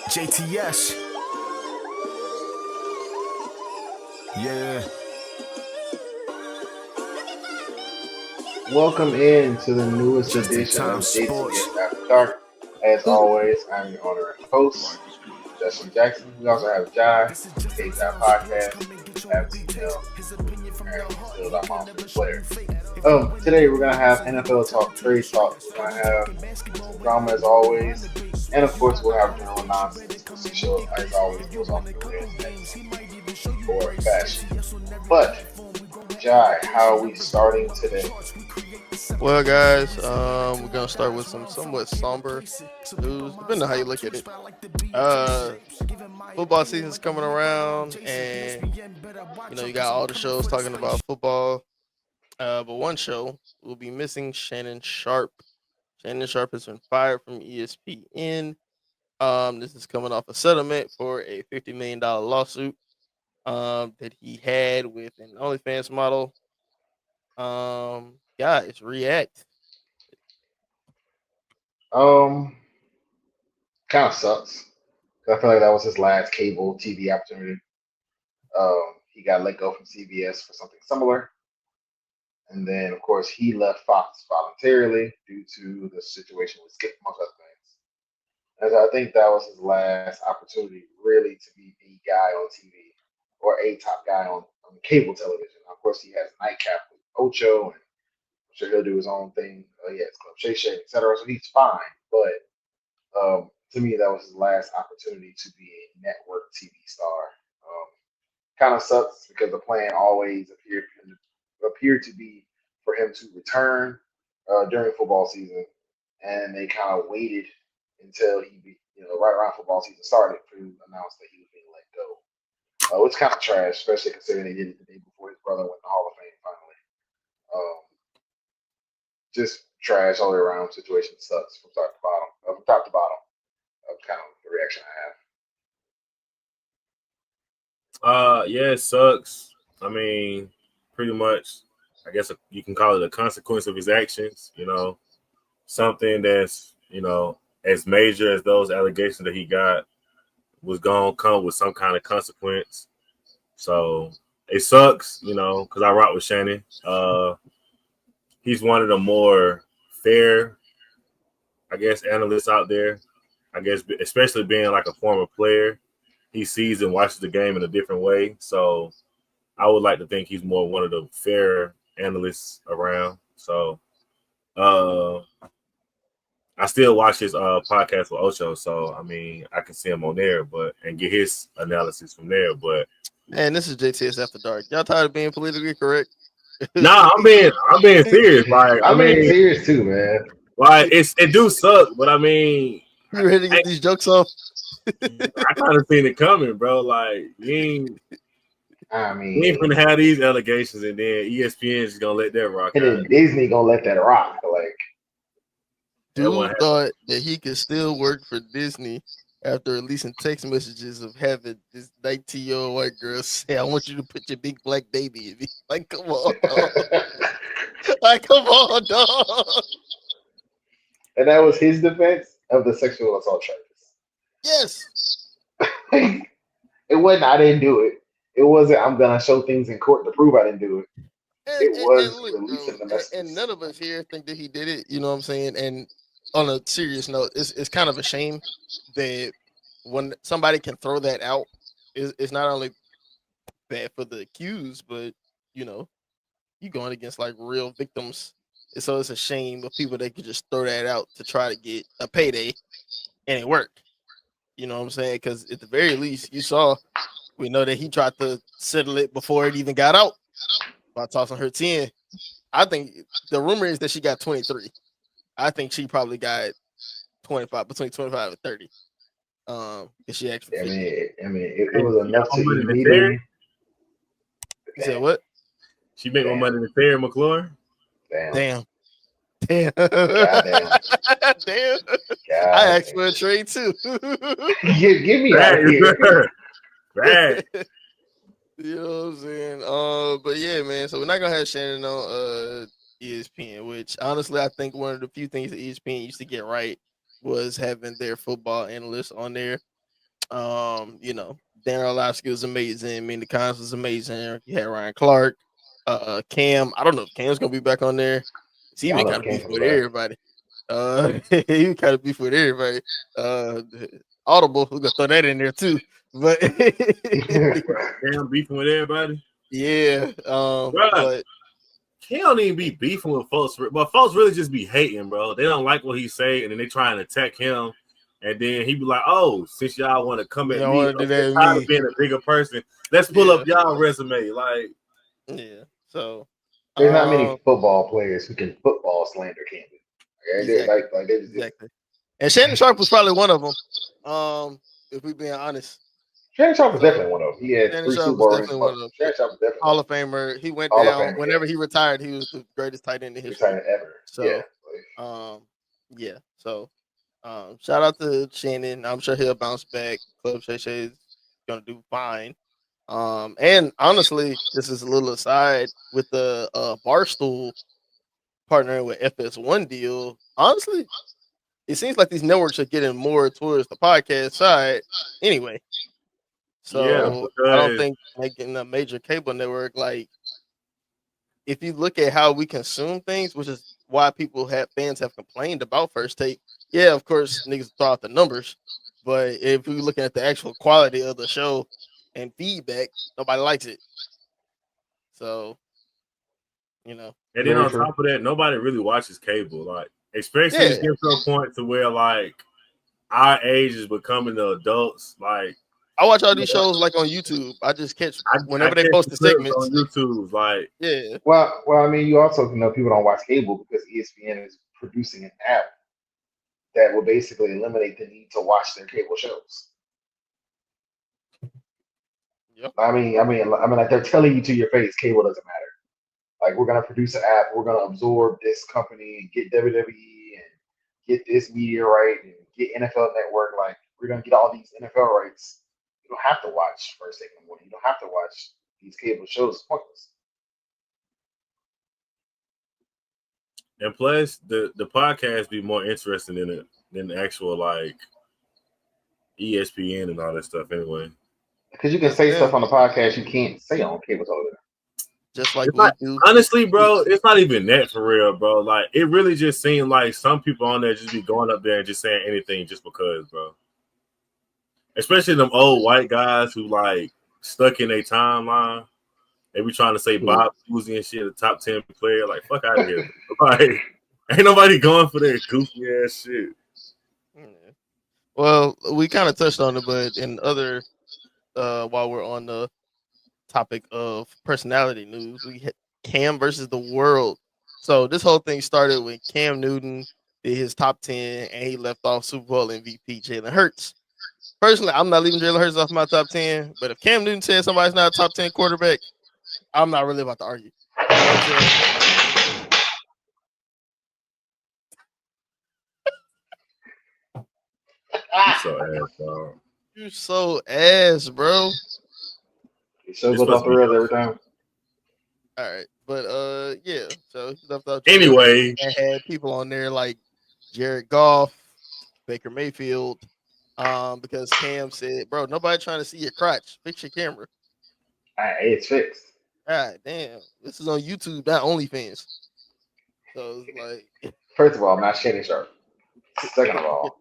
JTS. Yeah. Welcome in to the newest Just in edition time of sports. JTS After Dark. As always, I'm your owner and host, Justin Jackson. We also have Jai from K Jai Podcast, and we have TL, who apparently still is our monster player. Today we're gonna have NFL talk, trade talk. We're gonna have some drama as always, and of course we'll have general nonsense because the show, as always, goes off the rails in excellent or fashion. But Jai, how are we starting today? Well, guys, we're gonna start with some somewhat somber news, depending on how you look at it. Uh, Football season's coming around, and you got all the shows talking about football. But one show will be missing Shannon Sharp. Shannon Sharp has been fired from ESPN. This is coming off a settlement for a $50 million lawsuit that he had with an OnlyFans model. Guys, react. Um, Kind of sucks. I feel like that was his last cable TV opportunity. He got let go from CBS for something similar, and then of course he left Fox voluntarily due to the situation with Skip, amongst other things. And so I think that was his last opportunity, really, to be the guy on TV or a top guy on cable television. Of course, he has Nightcap with Ocho, and I'm sure he'll do his own thing. He has Club Shay Shay, etc. So he's fine, but to me, that was his last opportunity to be a network TV star. Kind of sucks because the plan always appeared to be for him to return during football season, and they kind of waited until right around football season started to announce that he was being let go. It's kind of trash, especially considering they did it the day before his brother went to Hall of Fame finally. Um, just trash all the way around. Situation sucks from top to bottom. From top to bottom. Kind of the reaction I have. Yeah, it sucks. I mean, pretty much, I guess you can call it a consequence of his actions. Something that's as major as those allegations that he got was gonna come with some kind of consequence. So it sucks, because I rock with Shannon. He's one of the more fair, I guess, analysts out there. I guess, especially being like a former player, he sees and watches the game in a different way. So I would like to think he's more one of the fair analysts around. So I still watch his podcast with Ocho. So I mean, I can see him on there, and get his analysis from there. But Man, this is JTS After Dark. Y'all tired of being politically correct? nah, I'm being serious. Like I I'm being mean, serious too, man. like it do suck, but I mean, You ready to get these jokes off? I kind of seen it coming, bro. Like I we ain't mean, gonna have these allegations, and then ESPN is gonna let that rock and out. then Disney gonna let that rock. Like, That Dude one thought that he could still work for Disney after releasing text messages of having this 19-year-old white girl say, "I want you to put your big black baby in me." Like, come on, dog. Like, come on, dog. and that was his defense of the sexual assault charges. Yes. It wasn't. I didn't do it. It wasn't. I'm gonna show things in court to prove I didn't do it. It And was look, bro, releasing the and messages. none of us here think that he did it. You know what I'm saying? And on a serious note, it's kind of a shame that when somebody can throw that out, it's not only bad for the accused, but you know, you going against like real victims. And so it's a shame of people that could just throw that out to try to get a payday and it worked. You know what I'm saying? Because at the very least, we know that he tried to settle it before it even got out by tossing her 10. I think the rumor is that she got 23. I think she probably got 25, between 25 and 30. Because she asked for I 50. mean, it Hey, was she got enough to more money than Terry. immediately. You said what? She make more Damn, money than Terry McLaurin. damn, Damn. Damn. goddamn, Damn. I asked goddamn. for a trade too. Get me out Right, of here. right. You know what I'm saying? But yeah, man. So we're not gonna have Shannon on ESPN, which honestly I think one of the few things that ESPN used to get right was having their football analysts on there. You know, Darren Orlovsky was amazing. Mina Kimes was amazing. You had Ryan Clark, Cam. I don't know if Cam's gonna be back on there. He Yeah, I been don't know kind if of Cam beef comes with back. everybody. He kind of beef with everybody. Audible, we're gonna throw that in there too. But Damn, beefing with everybody. yeah, Bruh, but he don't even be beefing with folks, but folks really just be hating, bro. They don't like what he say, and then they try and attack him, and then he be like, "Oh, since y'all want to come you at don't me, want to do that I'm with tired of me. being a bigger person. Let's pull Yeah, up y'all resume." Like, yeah. So, There's not many um, football players who can football slander Camden. Okay? exactly, They just exactly. And Shannon Sharp was probably one of them. If we being honest. Shannon Sharp was So definitely one of them. He had Shannon 3 Sharp Super was Bowl rings. definitely one of them. Shannon Sharp was definitely one Hall of of Famer. He went them. Hall of down Famer, yeah. whenever he retired. He was the greatest tight end in Greatest history. tight end ever. Yeah. So, yeah. So, shout out to Shannon. I'm sure he'll bounce back. Club Shay Shay's gonna do fine. And honestly, this is a little aside with the Barstool partnering with FS1 deal. Honestly, it seems like these networks are getting more towards the podcast side anyway. yeah, So I don't because think making a major cable network, like if you look at how we consume things, which is why fans have complained about First Take. Yeah, of course, niggas throw out the numbers, but if we look at the actual quality of the show and feedback, nobody likes it. So you know, and then Very on true. top of that, nobody really watches cable. Like, especially it's yeah, getting to a point to where like our age is becoming the adults. Like, I watch all these shows like on YouTube. I just catch I whenever they catch post the the clips segments. on YouTube. Like, Yeah, Well, I mean, you also know people don't watch cable because ESPN is producing an app that will basically eliminate the need to watch their cable shows. yep, Like they're telling you to your face, cable doesn't matter. Like we're gonna produce an app, we're gonna absorb this company and get WWE and get this media right and get NFL Network. Like we're gonna get all these NFL rights. You don't have to watch First Take in the Morning. You don't have to watch these cable shows. It's pointless. and plus the podcast be more interesting than the actual like ESPN and all that stuff. Anyway, Because you can just say stuff them, on the podcast you can't say on cable television. just like it's not we do with honestly, bro. sports. It's not even that for real, bro. Like it really just seemed like some people on there just be going up there and just saying anything just because, bro. Especially them old white guys who like stuck in a timeline. They be trying to say Hmm. Bob Cousy and shit, a top 10 player. Like fuck out of here, bro. Like ain't nobody going for that goofy ass shit. Yeah. Well, we kind of touched on it, but in other while we're on the topic of personality news, we had Cam versus the world. So this whole thing started when Cam Newton did his top 10 and he left off Super Bowl MVP Jalen Hurts. Personally, I'm not leaving Jalen Hurts off my top 10, but if Cam Newton says somebody's not a top 10 quarterback, I'm not really about to argue. You know what I'm saying? You so ass, dog. You so ass, bro. It show This goes supposed off to the be rails every time. All right. But yeah. So he left out Jalen Hurts anyway. and had people on there like Jared Goff, Baker Mayfield, because Cam said, "Bro, nobody trying to see your crotch. Fix your camera." It's fixed. God damn, this is on YouTube, not OnlyFans. So it's like, First of all, I'm not Shannon Sharp. Second of all,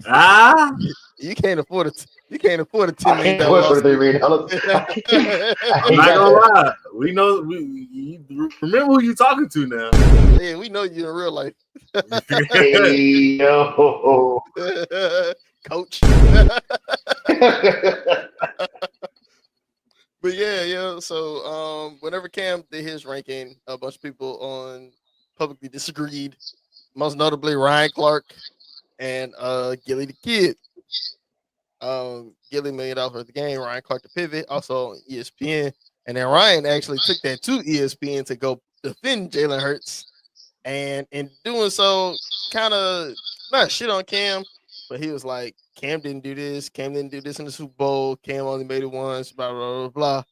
Ah, you can't afford it. You can't afford a I $10 million can't afford lawsuit. $33 million. I I'm ain't not got gonna that. lie. We know you remember who you talking to now. Yeah, we know you in real life, Hey yo. Coach. But yeah. So whenever Cam did his ranking, a bunch of people on publicly disagreed. Most notably Ryan Clark and Gilly the Kid. Gilly $1 million worth of game. Ryan Clark the pivot, also on ESPN. And then Ryan actually took that to ESPN to go defend Jalen Hurts. And in doing so, kind of not shit on Cam, but he was like, Cam didn't do this. Cam didn't do this in the Super Bowl. Cam only made it once, blah, blah, blah, blah.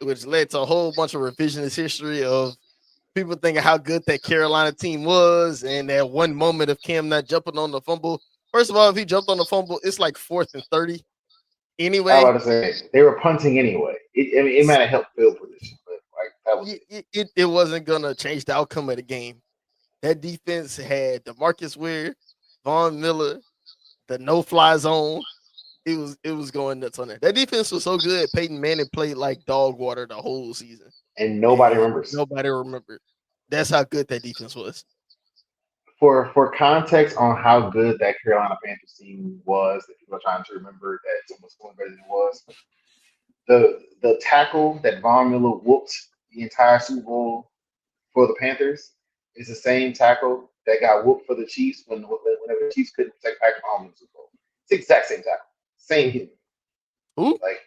Which led to a whole bunch of revisionist history of people thinking how good that Carolina team was and that one moment of Cam not jumping on the fumble. First of all, if he jumped on the fumble, it's like 4th and 30. Anyway, I was about to say they were punting anyway. It might have helped field position, but like that was it wasn't gonna change the outcome of the game. That defense had DeMarcus Ware, Von Miller, the no-fly zone. It was going nuts on that. That defense was so good. Peyton Manning played like dog water the whole season, and nobody remembers. Nobody remembered. That's how good that defense was. For context on how good that Carolina Panthers team was, if people are trying to remember that someone's going better than it was, the tackle that Von Miller whooped the entire Super Bowl for the Panthers is the same tackle that got whooped for the Chiefs whenever the Chiefs couldn't protect Patrick Mahomes in the Super Bowl. It's the exact same tackle, same human. Who? Like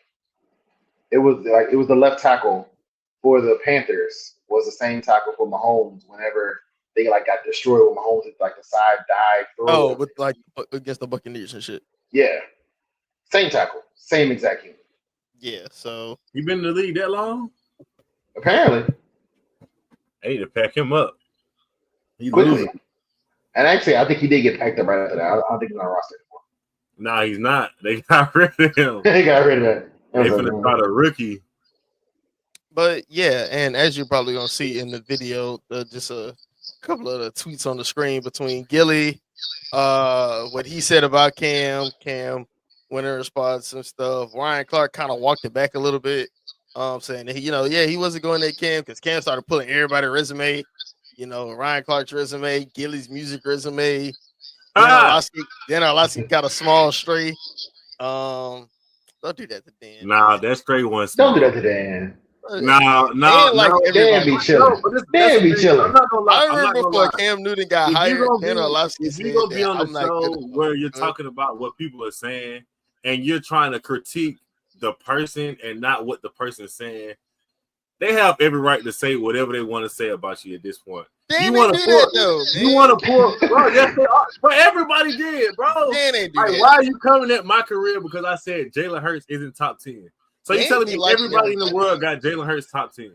it was the left tackle for the Panthers was the same tackle for Mahomes whenever they got destroyed with Mahomes like the side dive throw. Oh, with like against the Buccaneers and shit. Yeah, same tackle, same exact human. Yeah, so you been in the league that long? Apparently, I need to pack him up. He quickly. losing. And actually, I think he did get packed up right after that. I don't think he's on the roster anymore. Nah, he's not. They got rid of him. They got rid of that. They finna try a rookie. But yeah, and as you're probably gonna see in the video, just a couple of the tweets on the screen between Gilly, what he said about Cam winner response and stuff. Ryan Clark kind of walked it back a little bit, saying that he wasn't going at Cam because Cam started pulling everybody's resume. Ryan Clark's resume, Gilly's music resume. Then Arlassi got a small stray. Don't do that to Dan. Nah, that straight one. Don't do that to Dan. No, Dan be chilling. Dan be chilling. I'm not gonna lie. I remember before Cam Newton got hired, Dan Arlassi if you're gonna be on the show where you're talking about what people are saying and you're trying to critique the person and not what the person's saying, they have every right to say whatever they want to say about you at this point. Dan you want to pull, bro? Yes, they are. But everybody did, bro. Dan ain't do like, that. Why are you coming at my career because I said Jalen Hurts isn't top 10? So you're telling me everybody in the world got Jalen Hurts top 10?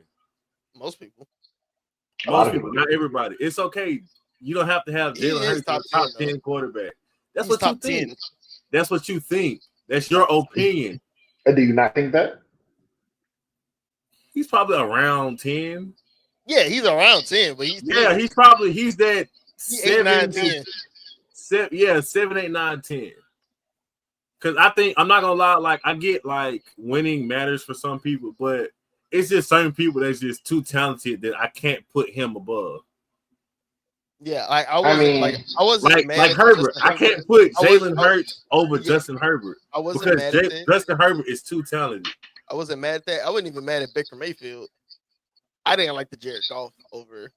Most people. Most people, not everybody. It's okay. You don't have to have Jalen Hurts top 10 quarterback. That's what you think. That's what you think. That's your opinion. Do you not think that? He's probably around 10. Yeah, he's around 10, but he's 10. He's that 7, 8, 9, 10. 7, 8, 9, 10. Because I think I'm not gonna lie, like I get like winning matters for some people, but it's just certain people that's just too talented that I can't put him above. Yeah, I wasn't mad like Herbert. I can't put Jalen Hurts over Justin Herbert. I wasn't mad at that. Justin Herbert is too talented. I wasn't mad at that. I wasn't even mad at Baker Mayfield. I didn't like the Jared Goff over.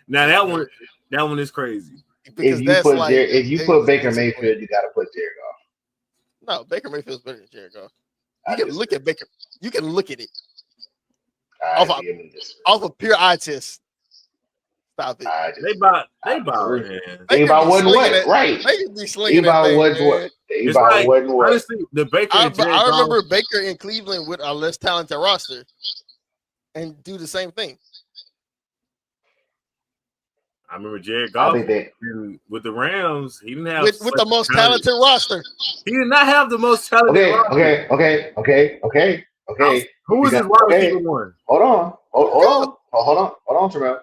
Now that one is crazy. Because if you put Baker Mayfield, you got to put Jared Goff. No, Baker Mayfield's better than Jared Goff. You can look at Baker. You can look at it off a pure eye test. Stop it. They about wasn't what right. They could be slinging that wasn't what. They about wasn't what. Honestly, the Baker. I remember Baker in Cleveland with a less talented roster, and do the same thing. I remember Jared Goff with the Rams. He didn't have with the most talented roster. He did not have the most talented roster. Okay. Who was his wide receiver one? Hold on, Terrell.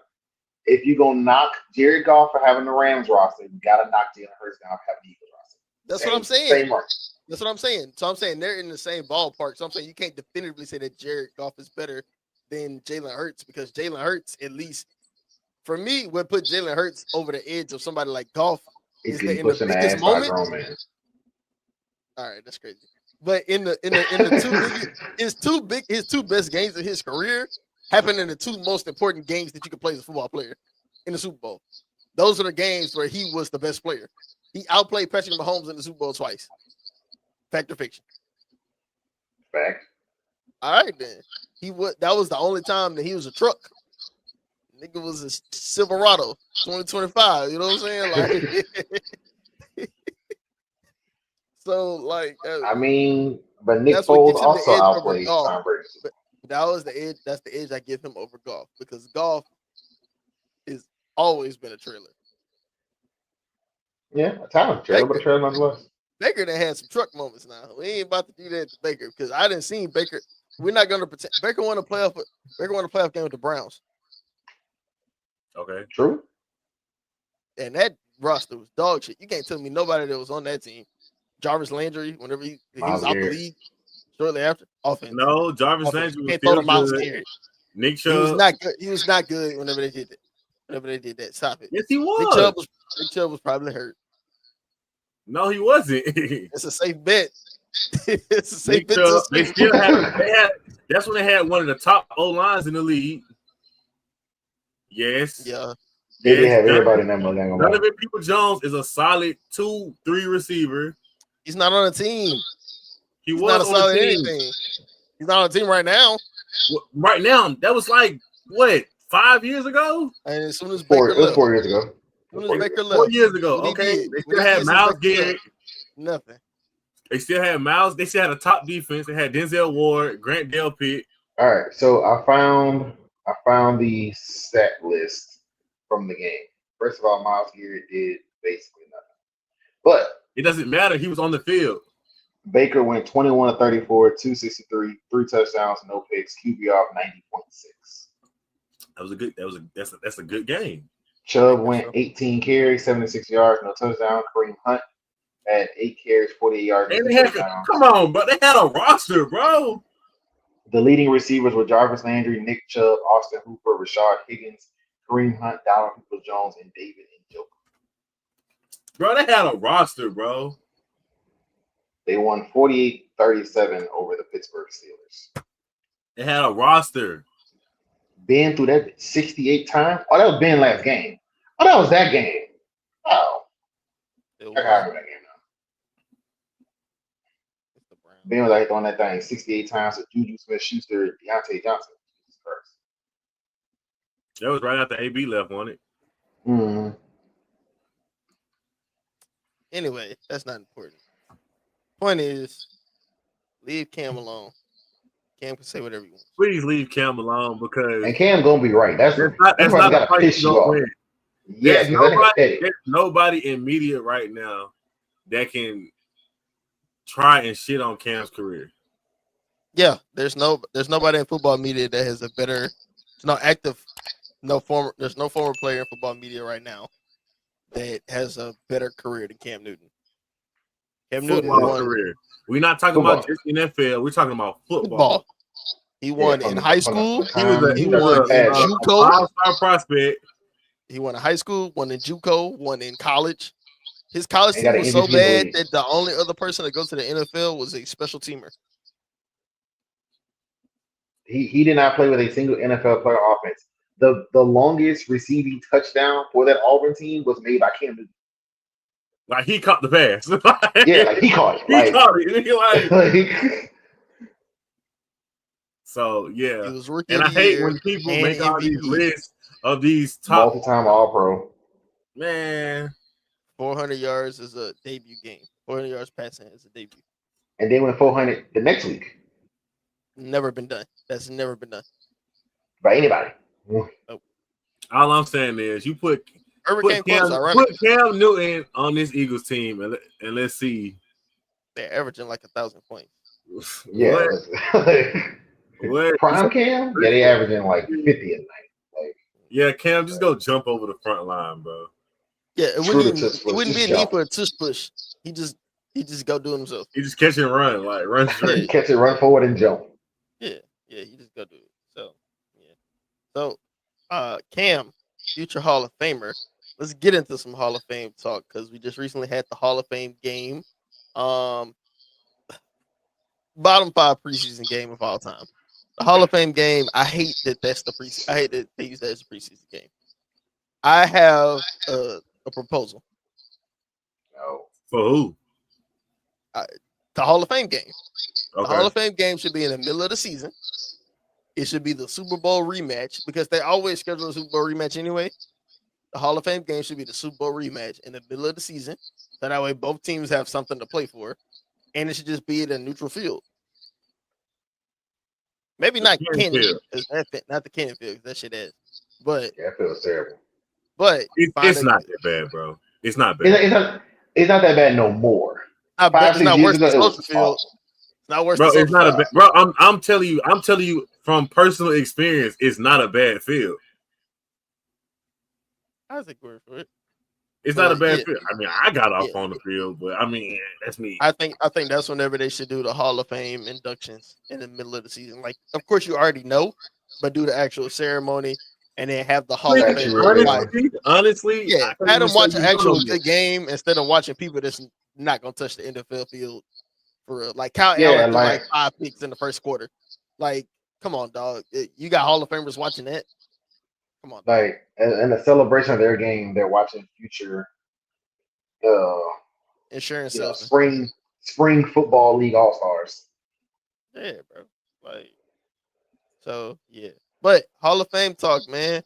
If you're gonna knock Jared Goff for having the Rams roster, you gotta knock Jalen Hurts down for having the Eagles roster. That's what I'm saying. Same market. That's what I'm saying. So I'm saying they're in the same ballpark. So I'm saying you can't definitively say that Jared Goff is better than Jalen Hurts because Jalen Hurts, at least for me, would put Jalen Hurts over the edge of somebody like Goff. Is that in the biggest moment? All right, that's crazy. But in the his two best games of his career happened in the two most important games that you could play as a football player in the Super Bowl. Those are the games where he was the best player. He outplayed Patrick Mahomes in the Super Bowl twice. Fact or fiction? Fact. All right, then. That was the only time that he was a truck. Nigga was a Silverado 2025. You know what I'm saying? Like, so like. But Nick Foles also outplayed Tom Brady. That was the edge. That's the edge I give him over Goff because Goff is always been a trailer. Yeah, a talent trailer, but a trailer nonetheless. Baker done had some truck moments now. We ain't about to do that to Baker because I didn't see Baker. We're not gonna pretend Baker won a playoff. Baker won a playoff game with the Browns, Okay. True. and that roster was dog shit. You can't tell me nobody that was on that team. Jarvis Landry, whenever he was out the league shortly after, offense. No, Jarvis Offense. Landry was Can't throw still to Miles good. Garrett. Nick He was Chubb. not good. He was not good whenever they did that. Whenever they did that, stop it. Yes, he Nick was. Chubb was probably hurt. No, he wasn't. It's a safe bet. It's a safe Nick bet. Chubb, they still had. That's when they had one of the top O lines in the league. Yes. Yeah. They did have everybody in that motherfucker. Donovan Peoples-Jones is a solid 2-3 receiver. He's not on a team. He's not a on solid the team. anything. He's not on a team right now. Right now, that was like what 5 years ago? And as soon as It Baker was 4 years ago. As soon as Baker left. 4 years ago. What he Okay. did- They what still he had did Myles since Baker Garrett. left, nothing. They still had Miles. They still had a top defense. They had Denzel Ward, Grant Delpit. All right, so I found the stat list from the game. First of all, Myles Garrett did basically nothing, but It doesn't matter. He was on the field. Baker went 21 of 34, 263, 3 touchdowns, no picks, QBR of 90.6. That was a good. That's a good game. Chubb went 18 carries, 76 yards, no touchdown. Kareem Hunt had 8 carries, 48 yards, And no they had, touchdown. come on, bro. They had a roster, bro. The leading receivers were Jarvis Landry, Nick Chubb, Austin Hooper, Rashard Higgins, Kareem Hunt, Donovan Peoples-Jones, and David Njoku. Bro, they had a roster, bro. They won 48-37 over the Pittsburgh Steelers. They had a roster. Ben threw that 68 times. Oh, that was Ben last game. Oh, that was that game. Oh, I gotta remember that game now. Ben was like throwing that thing 68 times to Juju Smith-Schuster and Deontay Johnson. Jesus Christ. That was right after AB left on it. Mm-hmm. Anyway, that's not important. Point is, leave Cam alone. Cam can say whatever he wants. Please leave Cam alone because And Cam gonna be right. That's not gotta a fight piss you you don't off. win. Yeah, There's nobody in media right now that can try and shit on Cam's career. Yeah, there's nobody in football media that has a better, there's no former player in football media right now that has a better career than Cam Newton. Cam Newton won career. We're not talking about just NFL. We're talking about football. He won in high school. He won in JUCO. Five-star prospect. He won in high school, won in JUCO, won in college. His college He team got was an so MVP bad league. that the only other person to go to the NFL was a special teamer. He did not play with a single NFL player offense. The longest receiving touchdown for that Auburn team was made by Cam Newton. Like he caught the pass. Yeah, like he caught it. He caught it. He Like, so yeah. He was rookie And of I the hate year when people and make all these MVP. lists of these top multi-time All-Pro. man. 400 yards is a debut game. 400 yards passing is a debut. And they went 400 the next week Never been done. That's never been done. by anybody. All I'm saying is you put Hurricane close, ironically. put Cam Newton on this Eagles team and let's see. They're averaging like 1,000 points. Yeah. What? Prime Cam? Yeah, they averaging like 50 a night. Like, Yeah, Cam, just go jump over the front line, bro. Yeah, it Screw the wouldn't, tush push, it wouldn't be a just need jump. for a tush push. He just go do it himself. He just catch and run, like run straight. catch it, run forward, and jump. Yeah, he just go do it. So, yeah. So, Cam, future Hall of Famer. Let's get into some Hall of Fame talk because we just recently had the Hall of Fame game. Bottom 5 preseason game of all time. The Hall of Fame game, I hate that that's the preseason. I hate that they use that as a preseason game. I have a proposal. No. For who? The Hall of Fame game. The Okay. Hall of Fame game should be in the middle of the season. It should be the Super Bowl rematch because they always schedule a Super Bowl rematch anyway. The Hall of Fame game should be the Super Bowl rematch in the middle of the season. So that way both teams have something to play for. And it should just be at a neutral field. Maybe not Cannon, not the Cannon field, because that shit is. But Yeah, that feels terrible. But It's not that bad, bro. It's not bad. It's not that bad no more. not, five, it's 6 not years worse ago, than it Soldier was Field. awful. It's not worse Bro, than it's Soldier not a Field. bro. I'm telling you from personal experience, it's not a bad field. I think we're for it. It's But not a bad yeah, field. I mean, I got off yeah. on the field, but I mean, that's me. I think that's whenever they should do the Hall of Fame inductions in the middle of the season. Like, of course, you already know, but do the actual ceremony and then have the Hall of Statue Fame. reveal. Honestly, Yeah, I couldn't have even them say watch you an know actual them yet. good game instead of watching people that's not gonna touch the NFL field for real. Like Kyle Yeah, Allen threw like- like 5 picks in the first quarter. Like, come on, dog. You got Hall of Famers watching that? Come on, dog. Like in the celebration of their game, they're watching future, Insurance you know, salesman. spring football league all stars. Yeah, bro. Like, so yeah. But Hall of Fame talk, man.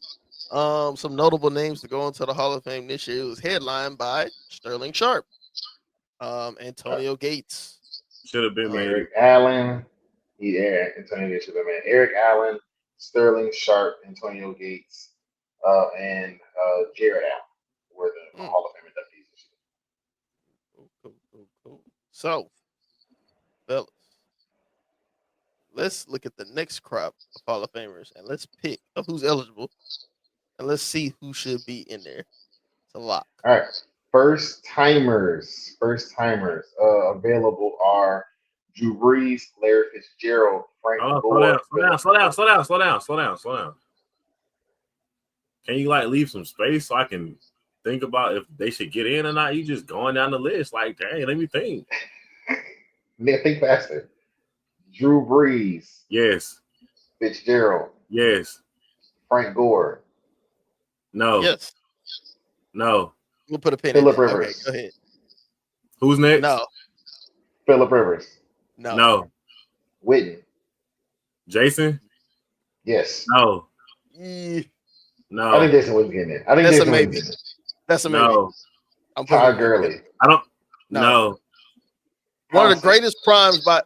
Some notable names to go into the Hall of Fame this year. It was headlined by Sterling Sharp, Antonio Gates. Should have been made. Eric Allen, Antonio Gates should have been. Eric Allen, Sterling Sharp, Antonio Gates, and Jared Allen were the Hall of Fame inductees this year. Cool. So, fellas, let's look at the next crop of Hall of Famers and let's pick of who's eligible and let's see who should be in there. It's a lock. All right. First timers available are Drew Brees, Larry Fitzgerald, Frank Gore. Slow down. Can you like leave some space so I can think about if they should get in or not? You just going down the list like, dang, let me think. Think faster. Drew Brees. Yes. Fitzgerald. Yes. Frank Gore. No. Yes. No. We'll put a pin Phillip in it. Rivers. Okay, go ahead. Who's next? No. Phillip Rivers. No. Witten. Jason? Yes. No. No. I think Jason Witten's getting it. I think That's Jason a maybe. Witten's That's a maybe. No. I'm Todd Gurley. I don't. No. One of the greatest primes by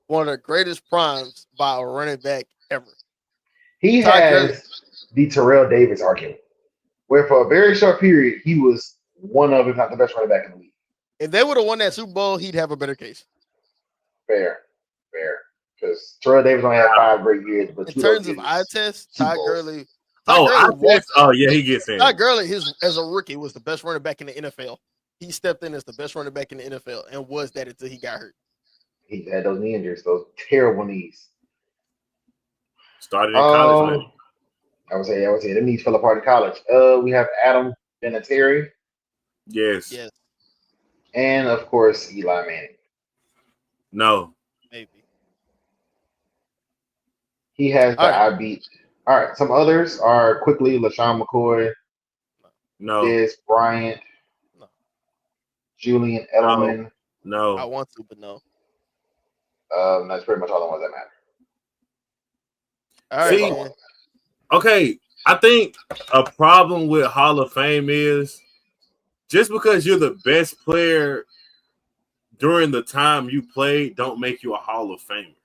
One of the greatest primes by a running back ever. He Todd has Gurley. the Terrell Davis argument, where for a very short period he was one of, if not the best running back in the league. If they would have won that Super Bowl, he'd have a better case. Fair. Because Terrell Davis only had 5 great years, but in terms of eye test, Todd Gurley. He gets in. Todd Gurley, as a rookie, was the best running back in the NFL. He stepped in as the best running back in the NFL and was that until he got hurt. He had those knee injuries, those terrible knees. Started in college, man. I would say the knees fell apart in college. We have Adam Vinatieri. Yes. And of course Eli Manning. No. Maybe. He has the I beat. All right. Some others are quickly LaShawn McCoy. No. Des Bryant. No. Julian Edelman. No. I want to, but no. That's pretty much all the ones that matter. All right. See, okay. I think a problem with Hall of Fame is just because you're the best player during the time you played, don't make you a Hall of Famer.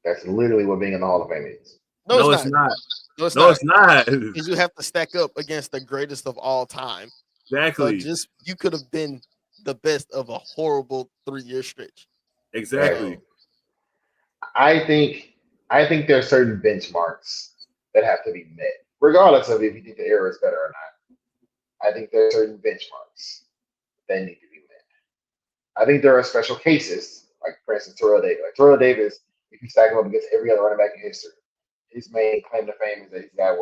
That's literally what being in the Hall of Fame is. No, it's not. No, it's not. Because you have to stack up against the greatest of all time. Exactly. So you could have been the best of a horrible 3-year stretch. Exactly. I think there are certain benchmarks that have to be met, regardless of if you think the era is better or not. I think there are certain benchmarks that need to be met. I think there are special cases, like for instance Terrell Davis. Like Terrell Davis, if you stack him up against every other running back in history, his main claim to fame is that he's got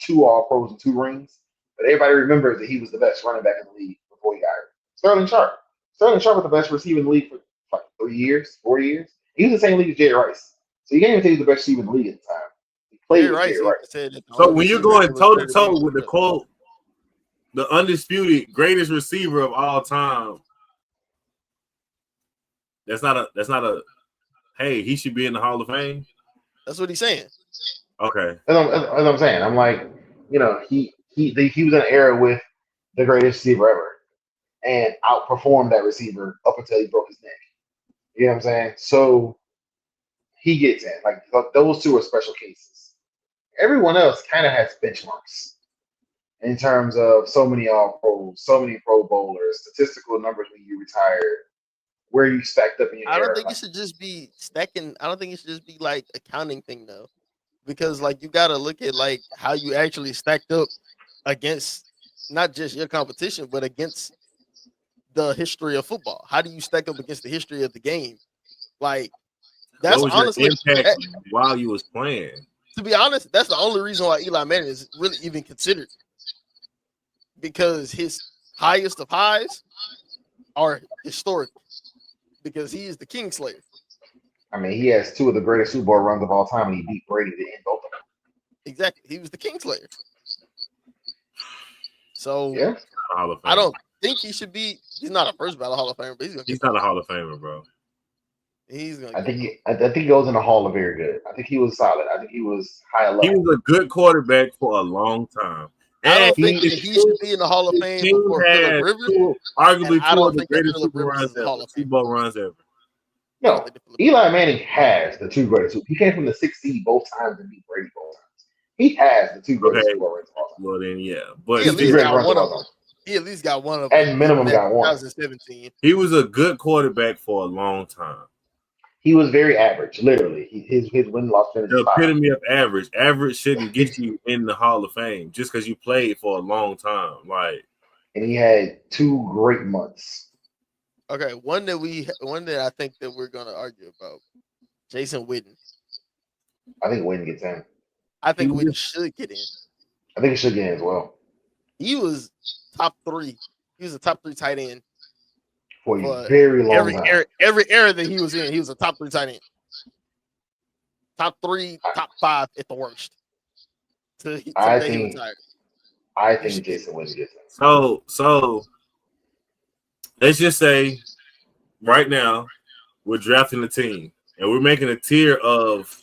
2 All-Pros and 2 rings. But everybody remembers that he was the best running back in the league before he got hurt. Sterling Sharp was the best receiver in the league for like 3 years, 4 years. He was in the same league as Jerry Rice. So you can't even say he's the best receiver in the league at the time. He played with Jerry Rice. So when you're going toe-to-toe with the undisputed greatest receiver of all time, that's not a hey, he should be in the Hall of Fame. That's what he's saying. Okay. That's what I'm saying. I'm like, he was in an era with the greatest receiver ever and outperformed that receiver up until he broke his neck. You know what I'm saying? So he gets in. Like those 2 are special cases. Everyone else kind of has benchmarks in terms of so many All-Pros, so many Pro Bowlers, statistical numbers when you retired, where you stacked up in your I don't era. think it should just be stacking. I don't think it should just be like a counting thing though, because like you got to look at like how you actually stacked up against not just your competition, but against the history of football. How do you stack up against the history of the game? Like What that's was your honestly, impact while you was playing? to be honest, that's the only reason why Eli Manning is really even considered, because his highest of highs are historic, because he is the Kingslayer. I mean, he has two of the greatest Super Bowl runs of all time, and he beat Brady to end both of them. Exactly, he was the Kingslayer. So Yeah, Hall of Fame. I don't think he should be. He's not a first ballot Hall of Famer, but He's not a Hall of Famer, bro. He's gonna. I think he goes in the Hall of very good. I think he was solid. I think he was high level. He was a good quarterback for a long time. I don't And think that he should be in the Hall of his Fame team before had Phillip Rivers. arguably I two don't of the think that greatest Phillip Rivers is a Hall of Super Famer. Bowl runs ever. I don't No, think that Phillip Eli Manning has the two greatest. He came from the 6th seed both times and beat Brady both times. He has the two greatest Okay. Super Bowl runs of all time. Well, then, yeah. But He at Two least greatest got runs one of of all them. time. He at least got one of them. At minimum, got one. 2017. he was a good quarterback for a long time. He was very average, literally. His win-loss percentage The is high. epitome of average. Average shouldn't get you in the Hall of Fame just because you played for a long time. Like, And he had 2 great months. Okay, one that I think that we're gonna argue about. Jason Witten. I think Witten gets in. I think He Witten was- should get in. I think he should get in as well. He was top 3. He was a top 3 tight end For for a very long time. every era that he was in. He was a top 3 tight end. Top 3, top 5 at the worst. Till he retired. I think Jason Witten gets in. so let's just say right now we're drafting a team and we're making a tier of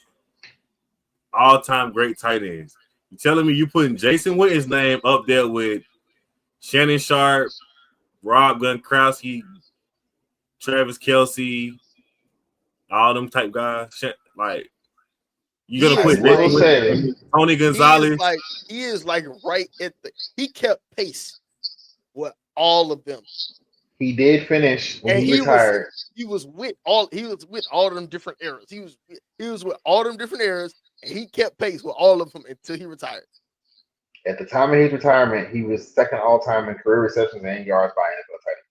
all-time great tight ends. You telling me you putting Jason Witten's name up there with Shannon Sharp, Rob Gronkowski, Travis Kelce, all them type guys? Like, you're gonna put Tony Gonzalez. He is like right at the. He kept pace with all of them. He did finish when he retired. He was with all of them different eras. He was with all them different eras, and he kept pace with all of them until he retired. At the time of his retirement, he was second all-time in career receptions and yards by NFL tight end.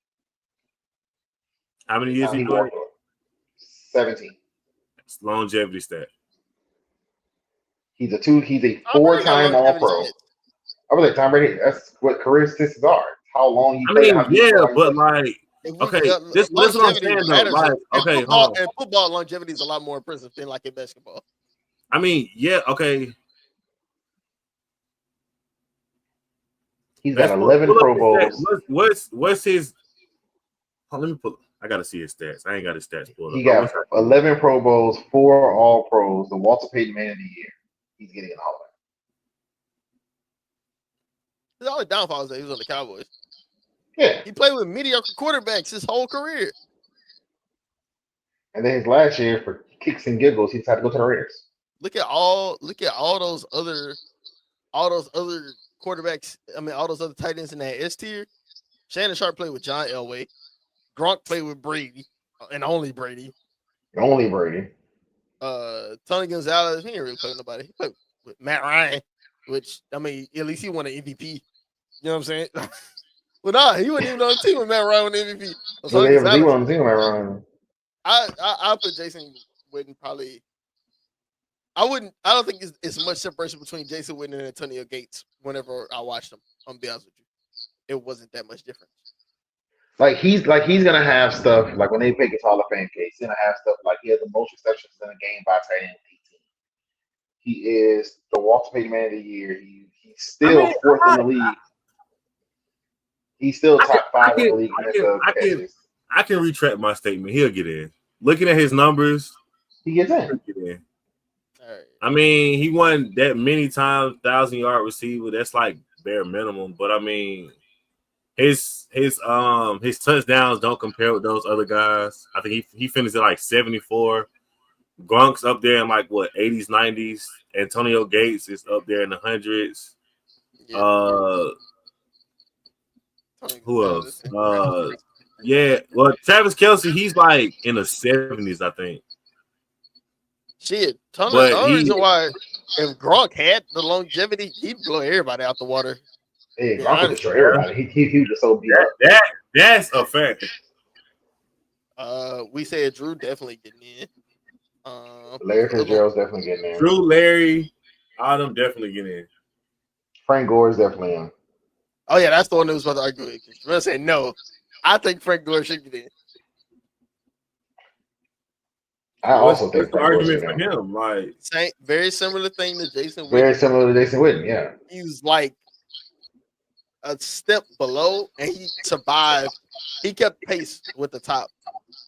How many years he played? 17. It's longevity stat. He's a 4-time All-Pro. I was like, Tom Brady. That's what career statistics are. How long you play. But like, okay, this is what I'm saying though. Like, okay, hold on. And football longevity is a lot more impressive than like in basketball. I mean, yeah, okay. He's got 11 Pro Bowls. What's his? Oh, let me pull. I gotta see his stats. I ain't got his stats pulled up. He got 11 Pro Bowls, 4 All Pros, the Walter Payton Man of the Year. He's getting in the Hall of Fame. His only downfall is that he was on the Cowboys. Yeah. He played with mediocre quarterbacks his whole career. And then his last year, for kicks and giggles, he decided to go to the Raiders. Look at all those other quarterbacks. I mean, all those other tight ends in that S tier. Shannon Sharp played with John Elway. Gronk played with Brady and only Brady. Only Brady. Tony Gonzalez, he didn't really play with nobody. He played with Matt Ryan, which, I mean, at least he won an MVP. You know what I'm saying? Well, nah, he wasn't even on the team when Matt Ryan won the MVP. So he wasn't on the team with Matt Ryan. I put Jason Witten probably. I don't think it's much separation between Jason Witten and Antonio Gates whenever I watched them. I'm gonna be honest with you. It wasn't that much difference. Like he's gonna have stuff like when they pick his Hall of Fame case, he's gonna have stuff like he has the most receptions in a game by tight end 18. He is the Walter Payton Man of the Year. He's still fourth in the league. He's still top 5 in the league. I can retract my statement. He'll get in. Looking at his numbers, he gets in. He'll get in. All right. I mean, he won that many times, 1,000-yard receiver. That's like bare minimum. But I mean, his touchdowns don't compare with those other guys. I think he finished at like 74. Gronk's up there in like what 80s, 90s. Antonio Gates is up there in the hundreds. Yeah. Who else? Yeah, well, Travis Kelce, he's like in the 70s, I think. Shit, But the only reason why if Gronk had the longevity, he'd blow everybody out the water. Yeah, Yeah, Gronk could destroy everybody. He was just so beat up. That's a fact. We said Drew definitely getting in. Larry Fitzgerald's definitely getting in. Drew, Larry, all them definitely getting in. Frank Gore's definitely in. Oh yeah, that's the one that was about to argue with. Jamel said no. I think Frank Gore should get in. I also think what's the Frank Gore argument should for get in. him? Like, Very similar thing to Jason Witten. Very similar to Jason Witten, yeah. He's like a step below, and he survived. He kept pace with the top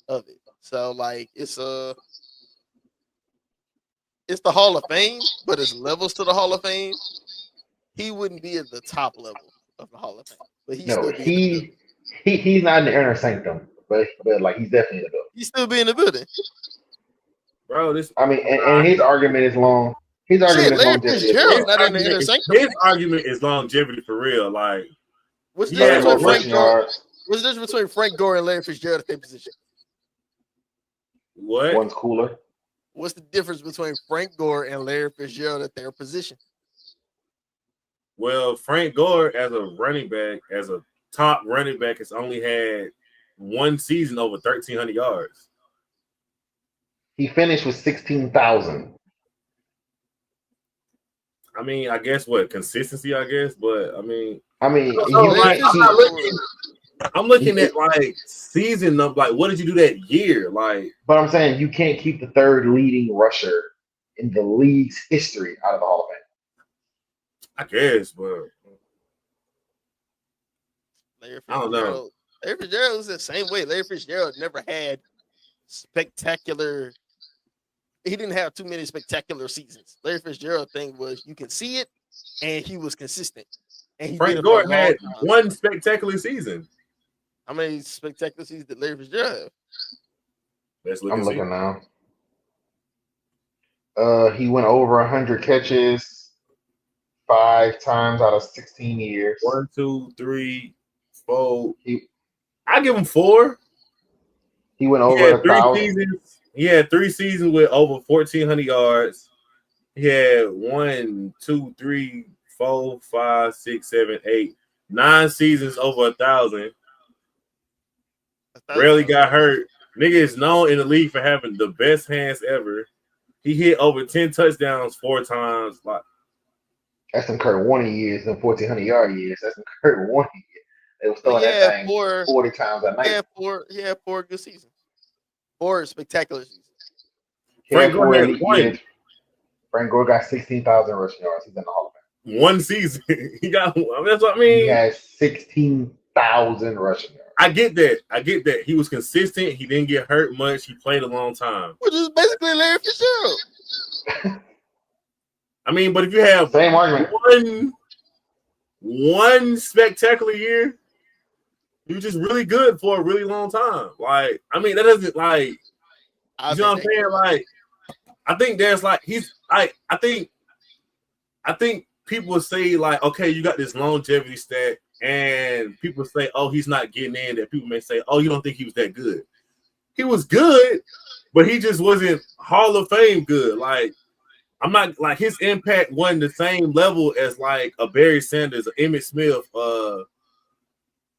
of it. So like it's the Hall of Fame, but it's levels to the Hall of Fame. He wouldn't be at the top level of the Hall of Fame, but he's not in the inner sanctum, but like he's definitely in the building. He's still be in the building, bro. And his argument is long. His argument is longevity. His argument is longevity for real. Like, what's the difference between Frank Gore and Larry Fitzgerald at their position? What? One's cooler. What's the difference between Frank Gore and Larry Fitzgerald at their position? Well, Frank Gore as a running back, as a top running back, has only had one season over 1,300 yards. He finished with 16,000. I mean, I guess consistency, I guess, but I mean, I'm looking at like season number, like what did you do that year? Like, but I'm saying you can't keep the third leading rusher in the league's history out of the Hall of Fame. I guess, but I don't know. Larry Fitzgerald was the same way. Larry Fitzgerald never had spectacular. He didn't have too many spectacular seasons. Larry Fitzgerald thing was you can see it, and he was consistent. And Frank Gore had one spectacular season. How many spectacular seasons did Larry Fitzgerald have? I'm looking now. He went over 100 catches 5 times out of 16 years. 1, 2, 3, 4. I give him 4. He went over 1,000 seasons. He had 3 seasons with over 1,400 yards. He had 1, 2, 3, 4, 5, 6, 7, 8, 9 seasons over 1,000. Rarely got hurt. Nigga is known in the league for having the best hands ever. He hit over 10 touchdowns 4 times. Like, that's some Kurt Warner years and 1,400-yard years. That's some Kurt Warner years. They was throwing that thing 40 times a night. He had 4 good seasons. 4 spectacular seasons. Frank Gore got 16,000 rushing yards. He's in the Hall of Fame. One season. He got one. That's what I mean. He has 16,000 rushing yards. I get that. He was consistent. He didn't get hurt much. He played a long time. Which is basically Larry Fitzgerald. I mean, but if you have same argument, one spectacular year, you're just really good for a really long time. Like, I mean, that doesn't like, you know what I'm saying? Like, I think there's like I think people say like, okay, you got this longevity stat, and people say, oh, he's not getting in. That people may say, oh, you don't think he was that good? He was good, but he just wasn't Hall of Fame good. Like, I'm not like his impact wasn't the same level as like a Barry Sanders, or Emmitt Smith,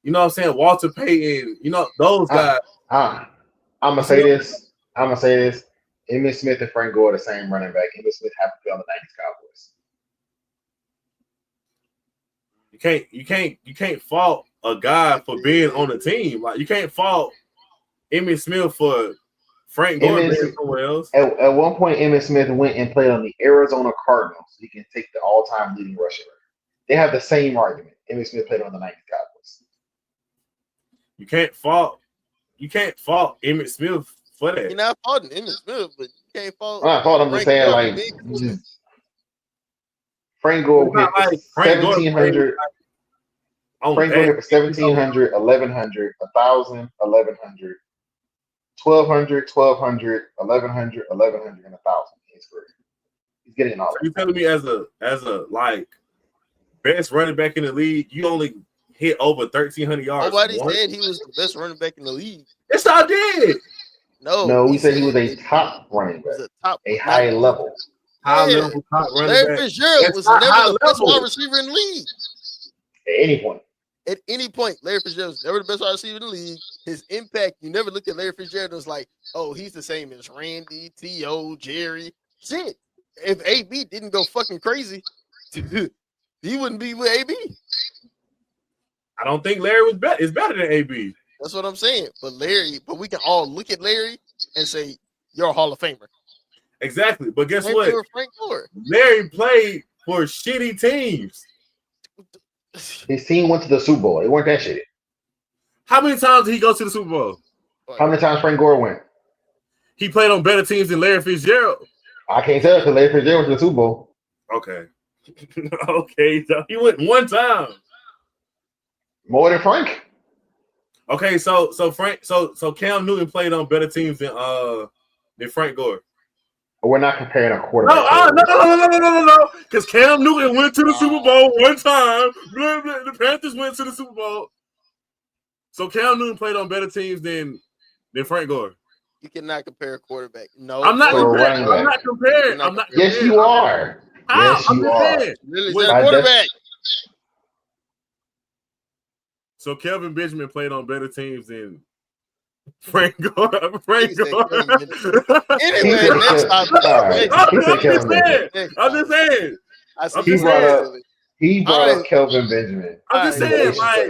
you know what I'm saying, Walter Payton, you know, those guys. I'm gonna say this. Emmitt Smith and Frank Gore are the same running back. Emmitt Smith happened to be on the 90s Cowboys. You can't fault a guy for being on the team. Like, you can't fault Emmitt Smith for Frank Gore being somewhere else. At one point, Emmitt Smith went and played on the Arizona Cardinals. So he can take the all-time leading rusher. They have the same argument. Emmitt Smith played on the 90s Cowboys. You can't fault Emmitt Smith for that. You're not faulting Emmitt Smith, but you can't fault. I'm not faulting. I'm just saying, like, Frank Gore hit 1,700. Frank Gore hit 1,700, 1,100, 1,000, 1,100, 1,200, 1,200, 1,100, 1,100, and 1,000 in his career. He's getting an all. So you telling me as a like best running back in the league, hit over 1,300 yards. Nobody said he was the best running back in the league. Yes, I did. No, we said he was a top running back, was a top, a high level. High Yeah. level top running Larry back. Fitzgerald That's was not never high the best level. wide receiver in the league. At any point. At any point, Larry Fitzgerald was never the best wide receiver in the league. His impact, you never looked at Larry Fitzgerald and was like, oh, he's the same as Randy, T.O., Jerry. Shit. If AB didn't go fucking crazy, he wouldn't be with AB. I don't think Larry is better than AB. That's what I'm saying. But we can all look at Larry and say, you're a Hall of Famer. Exactly. But guess Same what? thing with Frank Gore. Larry played for shitty teams. His team went to the Super Bowl. It weren't that shitty. How many times did he go to the Super Bowl? How many times Frank Gore went? He played on better teams than Larry Fitzgerald. I can't tell because Larry Fitzgerald went to the Super Bowl. Okay. Okay. So he went one time. More than Frank. Okay, so Cam Newton played on better teams than Frank Gore. We're not comparing a quarterback. No. Because Cam Newton went to the Super Bowl one time. The Panthers went to the Super Bowl. So Cam Newton played on better teams than Frank Gore. You cannot compare a quarterback. No, I'm not comparing. Yes, you are. How? Yes, you are. Really, is that a quarterback? So Kelvin Benjamin played on better teams than Frank Gore. Anyway, next topic. I'm just saying. He brought up Kelvin Benjamin. I'm just saying, like,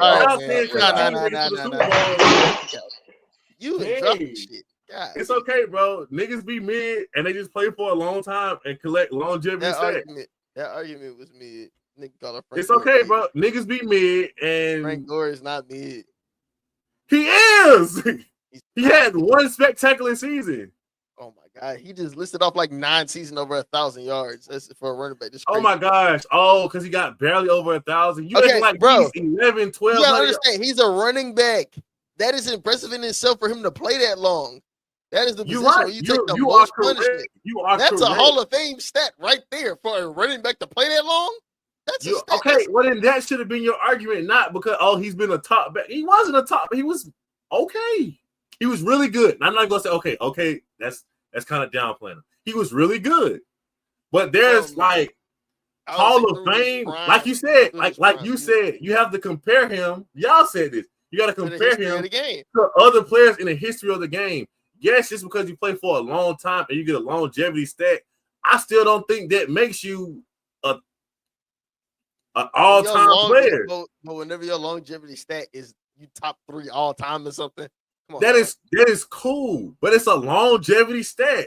you and dropping shit. God. It's okay, bro. Niggas be mid and they just play for a long time and collect longevity stats. That argument was mid. It's okay, bro. Niggas be mid and Frank Gore is not mid. He is. He had one spectacular season. Oh my god, he just listed off like 9 seasons over 1,000 yards. That's for a running back. Oh my gosh. Oh, because he got barely over 1,000. You acting like bro, he's 11, 12. You gotta understand, he's a running back. That is impressive in itself for him to play that long. That is the position where you take the most punishment. That's a Hall of Fame stat right there for a running back to play that long. That's okay. Well, then that should have been your argument, not because he's been a top back. He wasn't a top. He was okay. He was really good. I'm not gonna say okay. That's kind of downplaying him. He was really good, but there's Hall of Fame, like you said, like you said, you have to compare him. Y'all said this. You got to compare him to other players in the history of the game. Yes, just because you play for a long time and you get a longevity stat, I still don't think that makes you an all-time player. But whenever your longevity stat is you top 3 all time or something, come on. That is cool, but it's a longevity stat.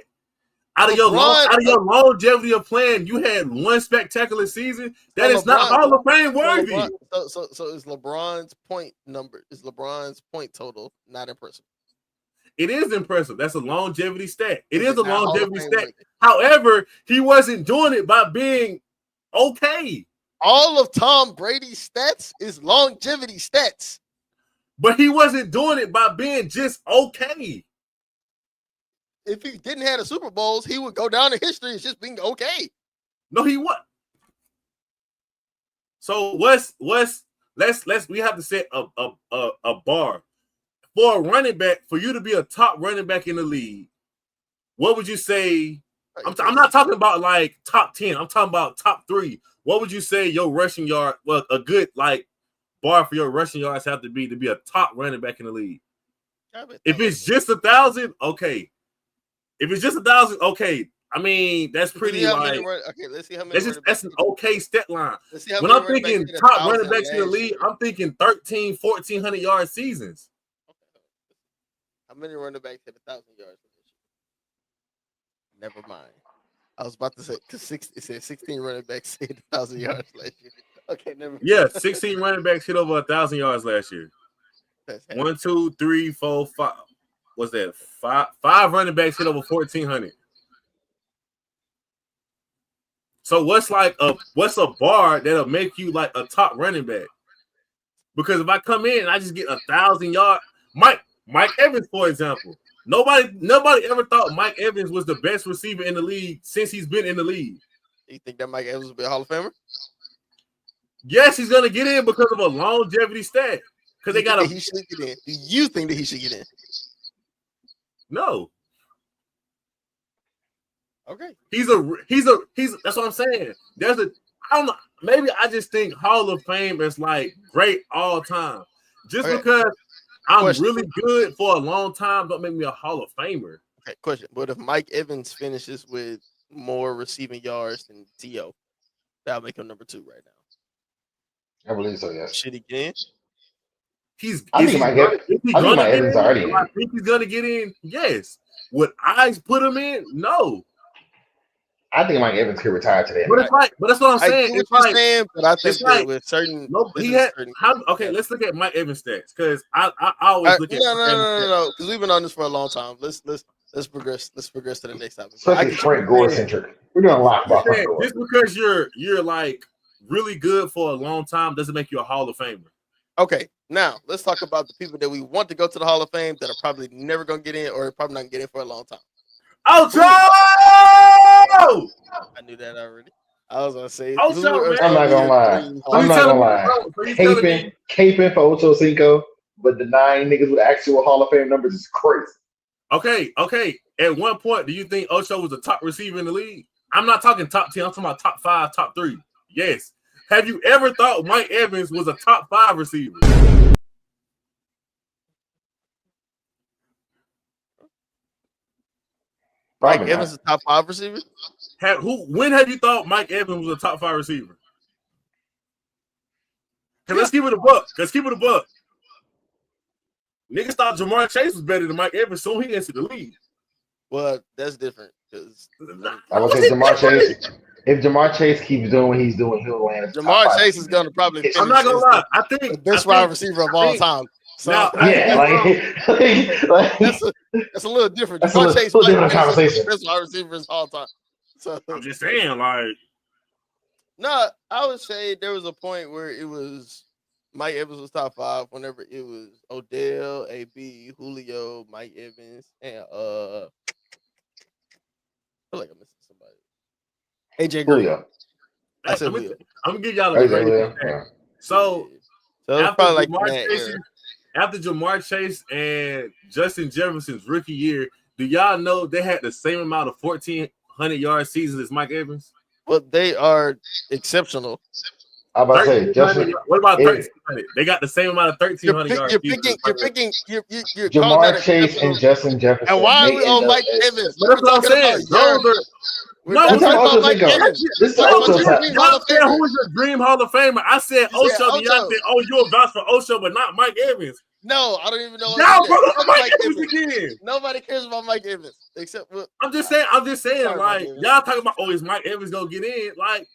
Out of your longevity of playing, you had one spectacular season. That is not Hall of Fame worthy. So is LeBron's point number? Is LeBron's point total not impressive? It is impressive. That's a longevity stat. It is a longevity stat. However, he wasn't doing it by being okay. All of Tom Brady's stats is longevity stats. But he wasn't doing it by being just okay. If he didn't have the Super Bowls, he would go down in history as just being okay. No, he what? So let's we have to set a bar. For a running back, for you to be a top running back in the league, what would you say? I'm not talking about like top 10. I'm talking about top 3. What would you say your rushing yard? Well, a good bar for your rushing yards have to be a top running back in the league. If it's just 1,000, okay. If it's just 1,000, okay. I mean, that's pretty okay, let's see how many. That's an okay stat line. When I'm thinking top running backs in the league, I'm thinking 1,300, 1,400 yard seasons. How many running backs hit 1,000 yards? Never mind. I was about to say because it said 16 running backs hit 1,000 yards last year. Okay, never mind. Yeah, 16 running backs hit over 1,000 yards last year. 1, 2, 3, 4, 5. What's that? Five running backs hit over 1,400. So what's a bar that'll make you like a top running back? Because if I come in and I just get 1,000 yards, Mike Evans, for example. Nobody ever thought Mike Evans was the best receiver in the league since he's been in the league. You think that Mike Evans will be a Hall of Famer? Yes, he's gonna get in because of a longevity stat. Because they got he should get in. Do you think that he should get in? no. Okay. He's that's what I'm saying. I don't know, maybe I just think Hall of Fame is like great all time. Just because I'm really good for a long time don't make me a Hall of Famer. Okay, question. But if Mike Evans finishes with more receiving yards than T.O., that'll make him number 2 right now. I believe so, yes. Should he get in? I think Mike Evans already in. I think he's gonna get in. Yes. Would I put him in? No. I think Mike Evans could retire today. But it's like, but that's what I'm saying. It's like, saying, but I think like, with certain, no, he had. Okay, let's look at Mike Evans stats because I always look at no, because we've been on this for a long time. Let's progress. Let's progress to the next topic. Especially Frank Gore centric. We're doing a lot about Frank Gore. Just because you're like really good for a long time doesn't make you a Hall of Famer. Okay, now let's talk about the people that we want to go to the Hall of Fame that are probably never going to get in or probably not going to get in for a long time. Ocho! I knew that already. I was gonna say. Ocho, I'm not gonna lie. Caping for Ocho Cinco, but denying niggas with actual Hall of Fame numbers is crazy. Okay. At one point, do you think Ocho was the top receiver in the league? I'm not talking top 10. I'm talking about top 5, top 3. Yes. Have you ever thought Mike Evans was a top 5 receiver? Mike Evans is a top 5 receiver? When have you thought Mike Evans was a top 5 receiver? Let's keep it a buck. Niggas thought Jamar Chase was better than Mike Evans, so he entered the league. Well, that's different. I would say Jamar Chase. If Jamar Chase keeps doing what he's doing, he'll land. Jamar Chase is going to probably finish. I'm not going to lie. I think the best wide receiver of all time. So, that's a little different. That's Jamar Chase, different conversation. Best wide receiver of all time. So I'm just saying, like, no, I would say there was a point where it was Mike Evans was top 5. Whenever it was Odell, AB, Julio, Mike Evans, and I feel like I'm missing somebody. AJ Green. I'm gonna give y'all the great. So after Jamar Chase and Justin Jefferson's rookie year, do y'all know they had the same amount of 1,400-yard seasons as Mike Evans? Well, they are exceptional. I'm about to say, Justin. What about 1,300? They got the same amount of 1,300 yards. You're Jamar Chase and Justin Jefferson. And why are we on Mike Evans? That's what I'm saying. This is Ocho time. Y'all said who was your dream Hall of Famer? I said Ocho. Y'all said, oh, you're a vouch for Ocho, but not Mike Evans. No, I don't even know. Mike Evans again. Nobody cares about Mike Evans except. I'm just saying, like y'all talking about, oh, is Mike Evans gonna get in? Like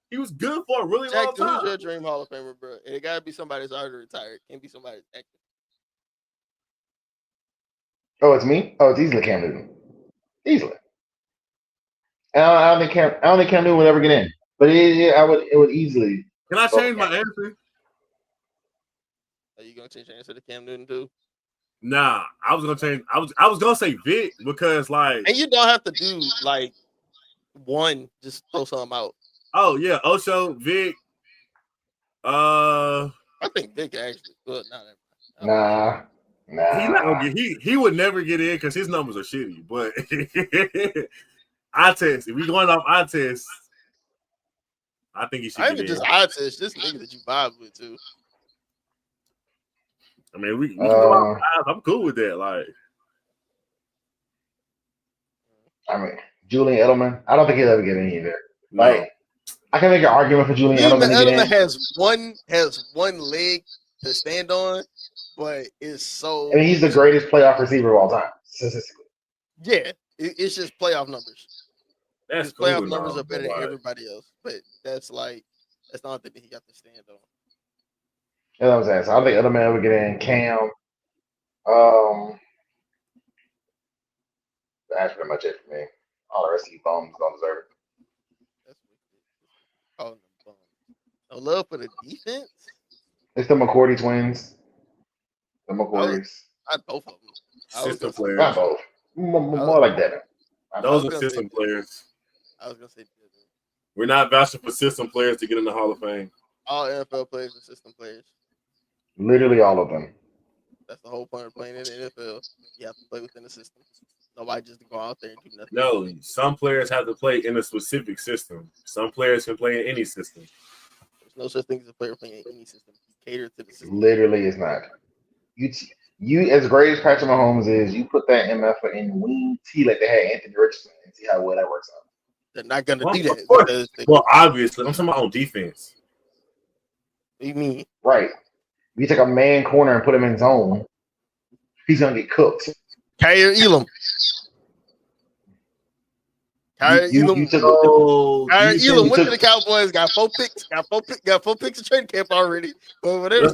he was good for a really long time. Who's your dream Hall of Famer, bro? It gotta be somebody that's already retired. It can't be somebody that's active. Oh, it's me. Oh, it's easily Cam Newton. Easily. I don't think Cam Newton would ever get in, but it would easily. Can I change my answer? Are you gonna change your answer to Cam Newton too? Nah, I was gonna change. I was gonna say Vic because like, and you don't have to do like one. Just throw something out. Oh yeah, Ocho, Vic. I think Vic actually. Well, nah. He's not gonna get. He would never get in because his numbers are shitty. But I test. If we going off eye test, I think he should. I even just eye test. This nigga that you vibe with too. I mean, we can go out eyes. I'm cool with that. Like, I mean, Julian Edelman. I don't think he'll ever get in either. Like, I can make an argument for Julian Edelman. Edelman has one leg to stand on, but it's so. I mean, he's the greatest playoff receiver of all time, statistically. Yeah, it's just playoff numbers. His playoff numbers are better than everybody else, but that's not the thing he got to stand on. Yeah, that was that. So I don't think Edelman ever get in. Cam. That's pretty much it for me. All the rest of you bums don't deserve it. Calling them bums. No love for the defense. It's the McCourty twins. The McCourties. Not both of them. System players. Not both. More like that. Those are system players. I was gonna say we're not vouching for system players to get in the Hall of Fame. All NFL players are system players. Literally all of them. That's the whole point of playing in the NFL. You have to play within the system. Nobody just go out there and do nothing. No, some players have to play in a specific system. Some players can play in any system. There's no such thing as a player playing in any system. You cater to the system. Literally, it's not. You as great as Patrick Mahomes is, you put that MF in wing T like they had Anthony Richardson and see how well that works out. They're not gonna do that because well, obviously, I'm talking about on defense. What do you mean? Right. You take a man corner and put him in zone, he's gonna get cooked. Kyrie Elam. Kyrie Elam went to the Cowboys, got four picks of training camp already. But whatever.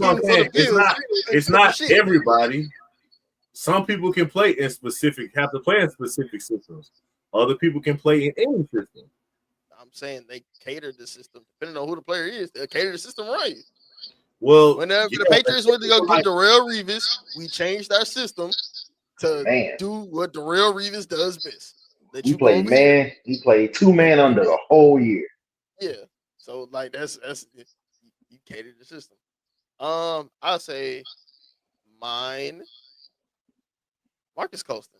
It's not everybody. Some people can play in have to play in specific systems. Other people can play in any system. I'm saying they cater the system depending on who the player is. They cater the system right. Well, whenever the Patriots went to go get Darrelle Revis, we changed our system to do what Darrelle Revis does best. You played 2-man under the whole year. Yeah. So like that's you cater the system. I'll say mine. Marcus Colston.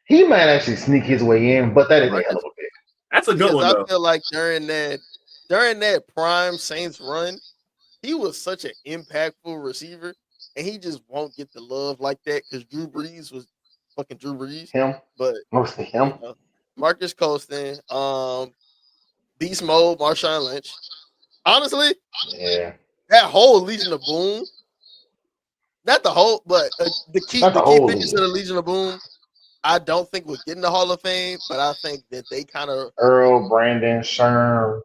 He might actually sneak his way in, but that is a hell of a pick. That's a good one. I feel like during that prime Saints run, he was such an impactful receiver, and he just won't get the love like that because Drew Brees was fucking Drew Brees. But mostly him. Marcus Colston, Beast Mode, Marshawn Lynch. Honestly, that whole Legion of Boom, not the whole, but the key pieces of the Legion of Boom, I don't think would get in the Hall of Fame, but I think that they kind of Earl, Brandon, Sherm.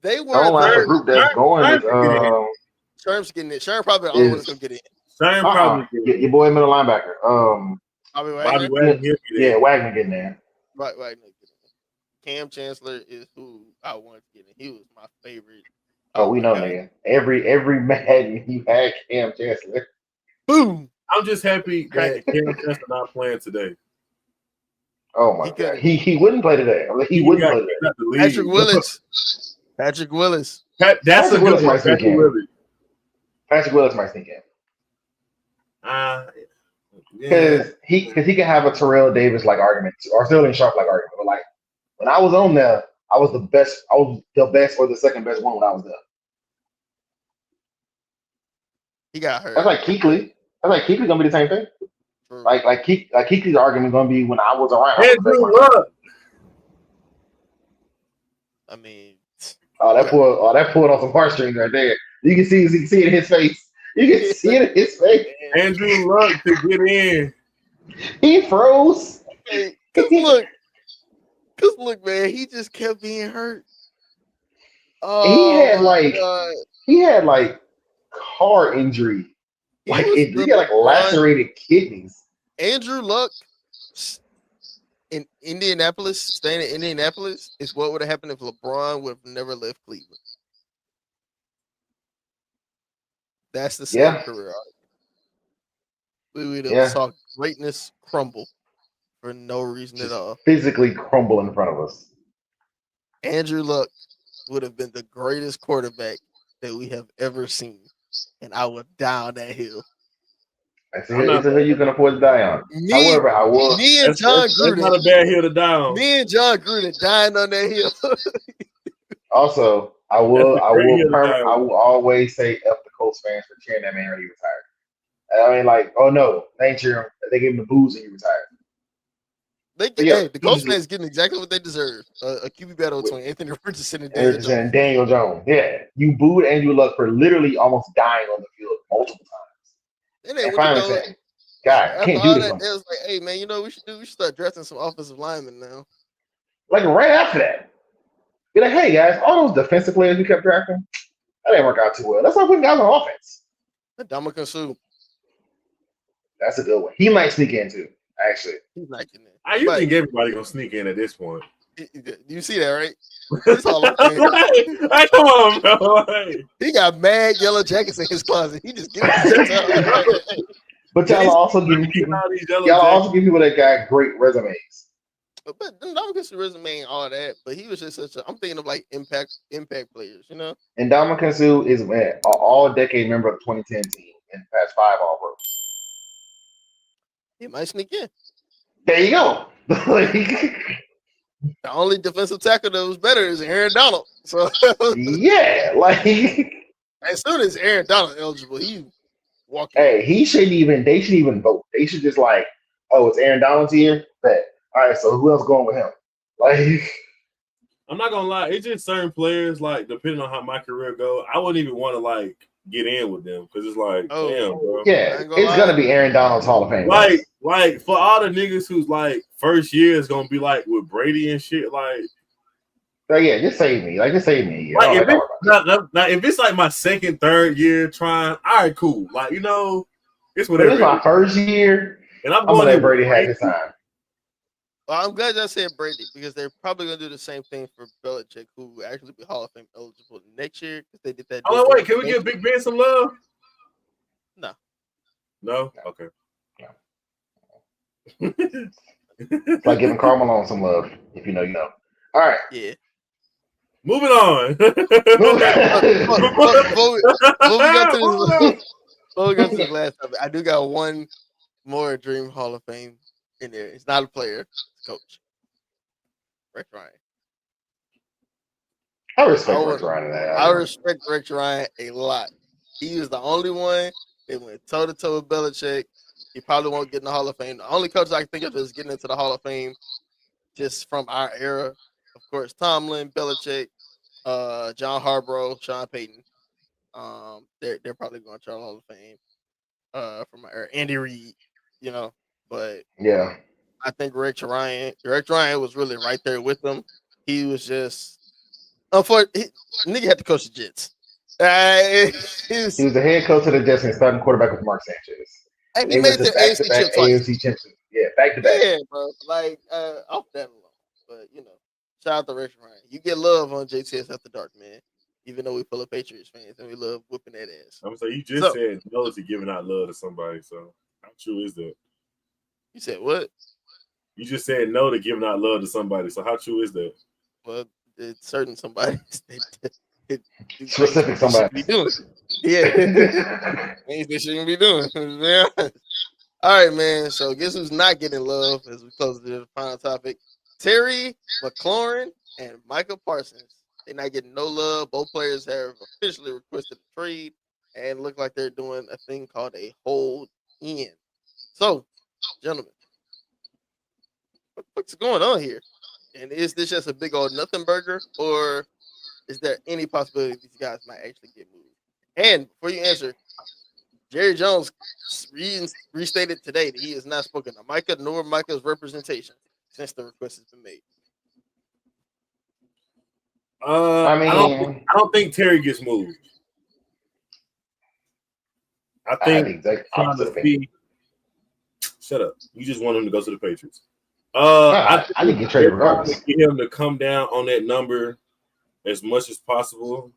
They were the group that's going with Sherm's getting it. Sherm probably the only one that's gonna get in. Sherm probably your boy middle linebacker. Bobby Wagner. Yeah, Wagner getting there. Right, Wagner getting in. Cam Chancellor is who I wanted to get in. He was my favorite. Oh, we know, nigga. Every Madden you had Cam Chancellor. Boom. I'm just happy that Cam Chancellor not playing today. Oh my god, he wouldn't play today. I mean, he wouldn't play today. Patrick Willis. Patrick Willis. That's a good one. Patrick Willis might sneak in. Because he can have a Terrell Davis like argument or Sterling Sharp like argument. But like when I was on there, I was the best. I was the best or the second best one when I was there. He got hurt. That's like Kuechly. Kuechly's gonna be the same thing. True. Like Kuechly's argument gonna be when I was around. I mean, that pulled on some heartstrings right there. You can see it in his face. You can see it in his face. Andrew Luck to get in. He froze. Cause look, man, he just kept being hurt. He had car injury. He got lacerated kidneys. Andrew Luck in Indianapolis, staying in Indianapolis, is what would have happened if LeBron would have never left Cleveland. That's the same career arc. We would have saw greatness crumble for no reason at all. Physically crumble in front of us. Andrew Luck would have been the greatest quarterback that we have ever seen. And I would die on that hill. It's a hill you can afford to die on. However, I will. Me and John Gruden. That's not a bad hill to die on. Me and John Gruden dying on that hill. Also, I will always say F the Colts fans for cheering that man when he retired. I mean, oh no, they ain't cheering. They gave him the booze and he retired. The Colts fans getting exactly what they deserve. A QB battle between Anthony Richardson and Daniel Jones. Yeah, you booed Andrew Luck for literally almost dying on the field multiple times. And finally saying, "God, I can't do this." It was like, "Hey man, you know what we should start drafting some offensive linemen now." Like right after that, be like, "Hey guys, all those defensive players we kept drafting, that didn't work out too well. Let's not put guys on offense." Ndamukong Suh. That's a good one. He might sneak in too. Actually, he's not getting in. You think everybody gonna sneak in at this point? You see that, right? That's all I'm saying. Come on, bro. He got mad yellow jackets in his closet. He just giving it. But y'all also give people that got great resumes. But Ndamukongsu's resume ain't all that. But he was just such a. I'm thinking of like impact players. You know. And Dominican Sue is an all-decade member of the 2010 team and past 5 All-Pros. He might sneak in. There you go. The only defensive tackle that was better is Aaron Donald. So yeah, as soon as Aaron Donald eligible, he walking. hey, he shouldn't even. They shouldn't even vote. They should just oh, it's Aaron Donald's here. Bet. All right, so who else going with him? I'm not gonna lie, it's just certain players, like, depending on how my career go, I wouldn't even want to like get in with them because it's like, damn, bro. Yeah, it's gonna be Aaron Donald's Hall of Fame. Like for all the niggas who's like first year is gonna be like with Brady and shit, like. Yeah, just save me. Just save me. Like if it's like my second, third year trying, all right, cool. Like, it's whatever. It's my first year, and I'm gonna let Brady have his time. Well, I'm glad I said Brady because they're probably gonna do the same thing for Belichick, who will actually be Hall of Fame eligible next year because they did that. Oh wait, can we give Big Ben some love? No. No? Okay. No. It's like giving Karl Malone some love. If you know, you know. All right. Yeah. Moving on. Before we go to this last topic, I do got one more Dream Hall of Fame in there. It's not a player, it's a coach. Rex Ryan. I respect Rex Ryan. I respect Rex Ryan a lot. He was the only one that went toe to toe with Belichick. He probably won't get in the Hall of Fame. The only coach I can think of is getting into the Hall of Fame just from our era. Of course, Tomlin, Belichick, John Harbaugh, Sean Payton. They're probably going to the Hall of Fame from our era. Andy Reid, but yeah, I think Rex Ryan was really right there with them. He was just unfortunately, nigga had to coach the Jets. He was the head coach of the Jets and starting quarterback with Mark Sanchez. And he made the AFC twice. AFC championship. Yeah, back to back. Yeah, bro. Off that alone. But shout out to Rex Ryan. You get love on JTS After Dark, man. Even though we full of Patriots fans and we love whipping that ass. I'm saying you just said no to giving out love to somebody. So how true is that? You said what? You just said no to giving out love to somebody. So how true is that? Well, it's certain somebody. Specific somebody. Be doing. Yeah. Things they shouldn't be doing. Man. All right, man. So guess who's not getting love as we close to the final topic? Terry McLaurin and Michael Parsons. They're not getting no love. Both players have officially requested a trade and look like they're doing a thing called a hold in. So, gentlemen, what's going on here? And is this just a big old nothing burger, or is there any possibility these guys might actually get moved? And before you answer, Jerry Jones restated today that he has not spoken to Micah nor Micah's representation since the request has been made. I don't think Terry gets moved. I think shut up. You just want him to go to the Patriots. I think get traded regardless. Get him to come down on that number as much as possible.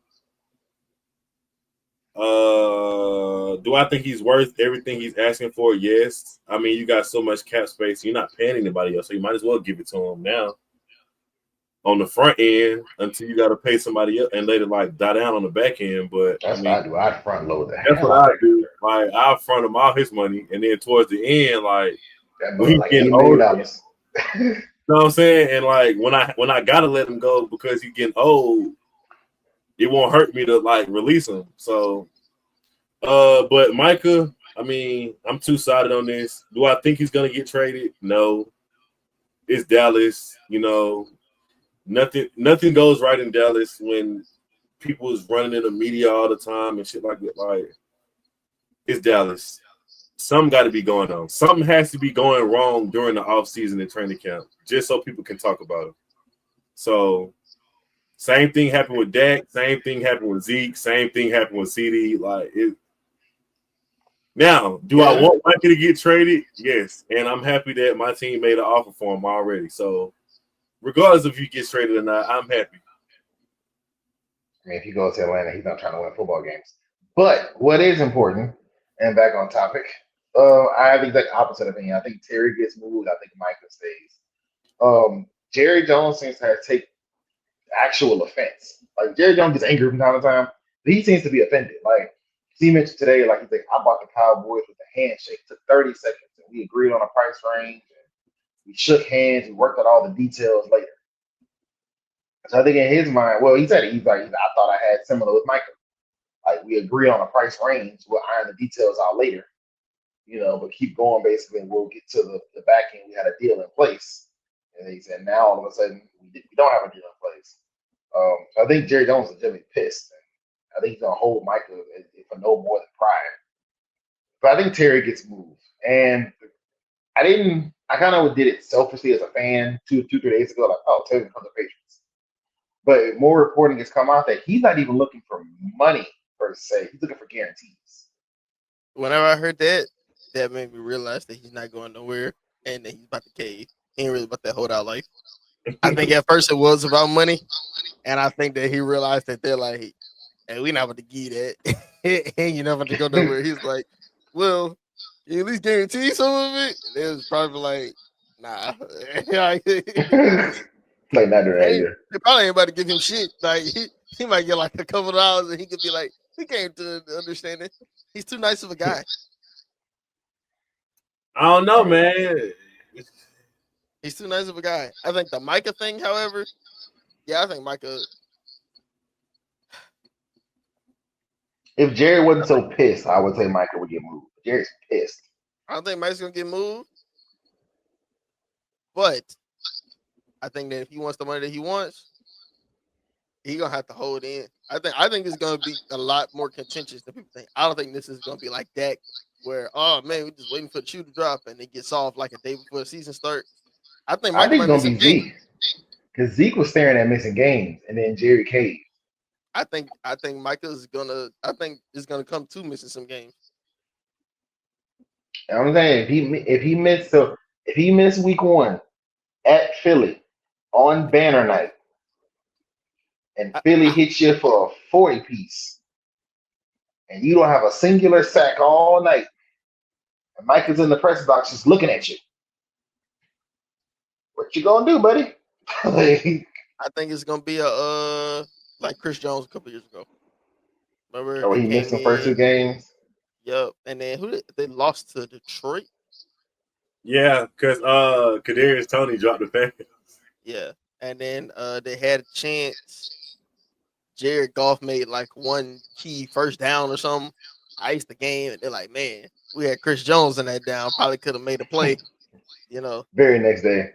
Do I think he's worth everything he's asking for? Yes. I mean, you got so much cap space. You're not paying anybody else, so you might as well give it to him now. On the front end until you got to pay somebody else and let it die down on the back end. But that's what I do. I front load that. That's what I do. I'll front him all his money, and then towards the end, when he's getting older, you know what I'm saying? And when I gotta let him go because he's getting old, it won't hurt me to release him. So, but Micah, I mean, I'm two-sided on this. Do I think he's gonna get traded? No. It's Dallas, Nothing goes right in Dallas when people is running in the media all the time and shit like that. It's Dallas. Something got to be going on. Something has to be going wrong during the offseason and training camp just so people can talk about it. So, same thing happened with Dak. Same thing happened with Zeke. Same thing happened with CD. Now, do I want Mikey to get traded? Yes. And I'm happy that my team made an offer for him already. So, regardless if he gets traded or not, I'm happy. I mean, if he goes to Atlanta, he's not trying to win football games. But what is important, and back on topic, I have the exact opposite opinion. I think Terry gets moved. I think Micah stays. Jerry Jones seems to take actual offense. Like Jerry Jones gets angry from time to time, but he seems to be offended. Like he mentioned today, like he's like, I bought the Cowboys with a handshake. It took 30 seconds, and we agreed on a price range. And we shook hands. We worked out all the details later. So I think in his mind, well, he said it, I thought I had similar with Michael. Like we agreed on a price range. We'll iron the details out later, but keep going basically, and we'll get to the back end. We had a deal in place, and he said now all of a sudden we don't have a deal in place. So I think Jerry Jones is legitimately pissed. And I think he's gonna hold Micah for no more than pride. But I think Terry gets moved, and I kind of did it selfishly as a fan 3 days ago, like, oh, Terry's from the Patriots. But more reporting has come out that he's not even looking for money per se. He's looking for guarantees. Whenever I heard that, that made me realize that he's not going nowhere and that he's about to cave. He ain't really about that holdout life. I think at first it was about money, and I think that he realized that they're like, "Hey, we not about to give you that, and you're not about to go nowhere." He's like, "Well, you at least guarantee some of it." And it was probably like, "Nah." Like not doing that They either. probably ain't about to give him shit. Like he might get like a couple of dollars, and he could be like, "We came to understand it." He's too nice of a guy. I don't know, man. He's too nice of a guy. I think the Micah thing, however, yeah, I think Micah. If Jerry wasn't so pissed, I would say Micah would get moved. Jerry's pissed. I don't think Mike's gonna get moved, but I think that if he wants the money that he wants, he gonna have to hold in. I think it's gonna be a lot more contentious than people think. I don't think this is gonna be like that, where oh man, we're just waiting for the shoe to drop and it gets solved like a day before the season starts. I think I Micah think it's might gonna miss be some games. Zeke because Zeke was staring at missing games, and then Jerry caved. I think Micah's gonna. I think it's gonna come to missing some games. And I'm saying if he missed week 1 at Philly on banner night, and Philly hits you for a 40 piece, and you don't have a singular sack all night, and Mike is in the press box just looking at you, what you gonna do, buddy? I think it's gonna be a like Chris Jones a couple years ago. Remember Oh, they he missed came the first 2 in. games. Yep, and then they lost to Detroit. Yeah, because Kadarius Toney dropped the pass. Yeah, and then they had a chance. Jared Goff made like one key first down or something. Iced the game, and they're like, man, we had Chris Jones in that down. Probably could have made a play. Very next day.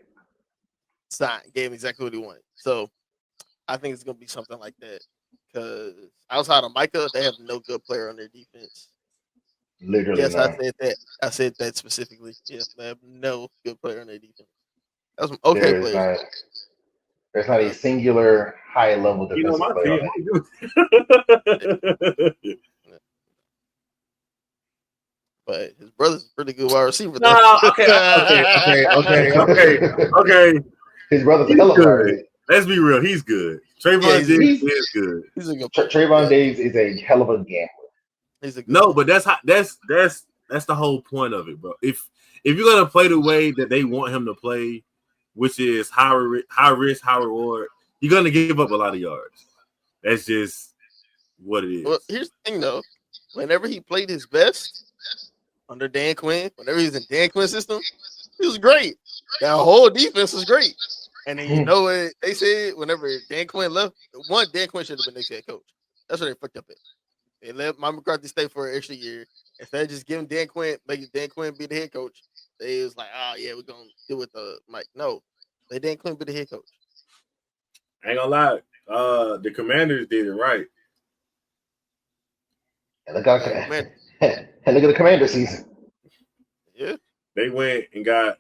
Gave him exactly what he wanted. So I think it's gonna be something like that. Because outside of Micah, they have no good player on their defense. Literally Yes, I none. said that. I said that specifically. Yes, they have no good player on their defense. That's some okay There's players. not. There's not a singular high level You know, defensive my player on team. But his brother's a pretty good wide receiver, though. No, okay. His brother's a He's hell of a wide good. receiver. Let's be real. He's good. Trayvon Diggs is good. He's a good Trayvon Diggs is a hell of a gambler. He's a good No, but that's the whole point of it, bro. If you're gonna play the way that they want him to play, which is high risk, high reward, you're gonna give up a lot of yards. That's just what it is. Well, here's the thing, though. Whenever he played his best under Dan Quinn, whenever he was in Dan Quinn's system, he was great. That whole defense was great. And then you know what they said whenever Dan Quinn left? Dan Quinn should have been next head coach. That's what they fucked up at. They let Mike McCarthy stay for an extra year. Instead of just giving making Dan Quinn be the head coach, they was like, oh yeah, we're gonna deal with Mike. No, let Dan Quinn be the head coach. I ain't gonna lie. The Commanders did it right. And look at the Commander season. Yeah, they went and got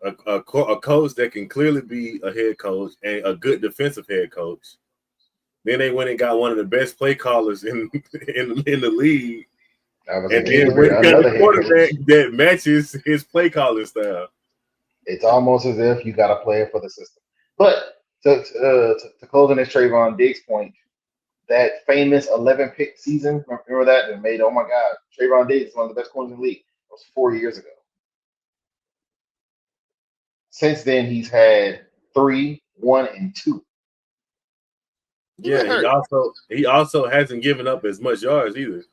a coach that can clearly be a head coach and a good defensive head coach. Then they went and got one of the best play callers in the league. And then went and got a quarterback that matches his play calling style. It's almost as if you got a player for the system. But to close on this Trayvon Diggs point, that famous 11-pick season, remember that? And made, oh my God, Trayvon Diggs is one of the best corners in the league. It was 4 years ago. Since then, he's had 3, 1, and 2. Yeah, he also hasn't given up as much yards either.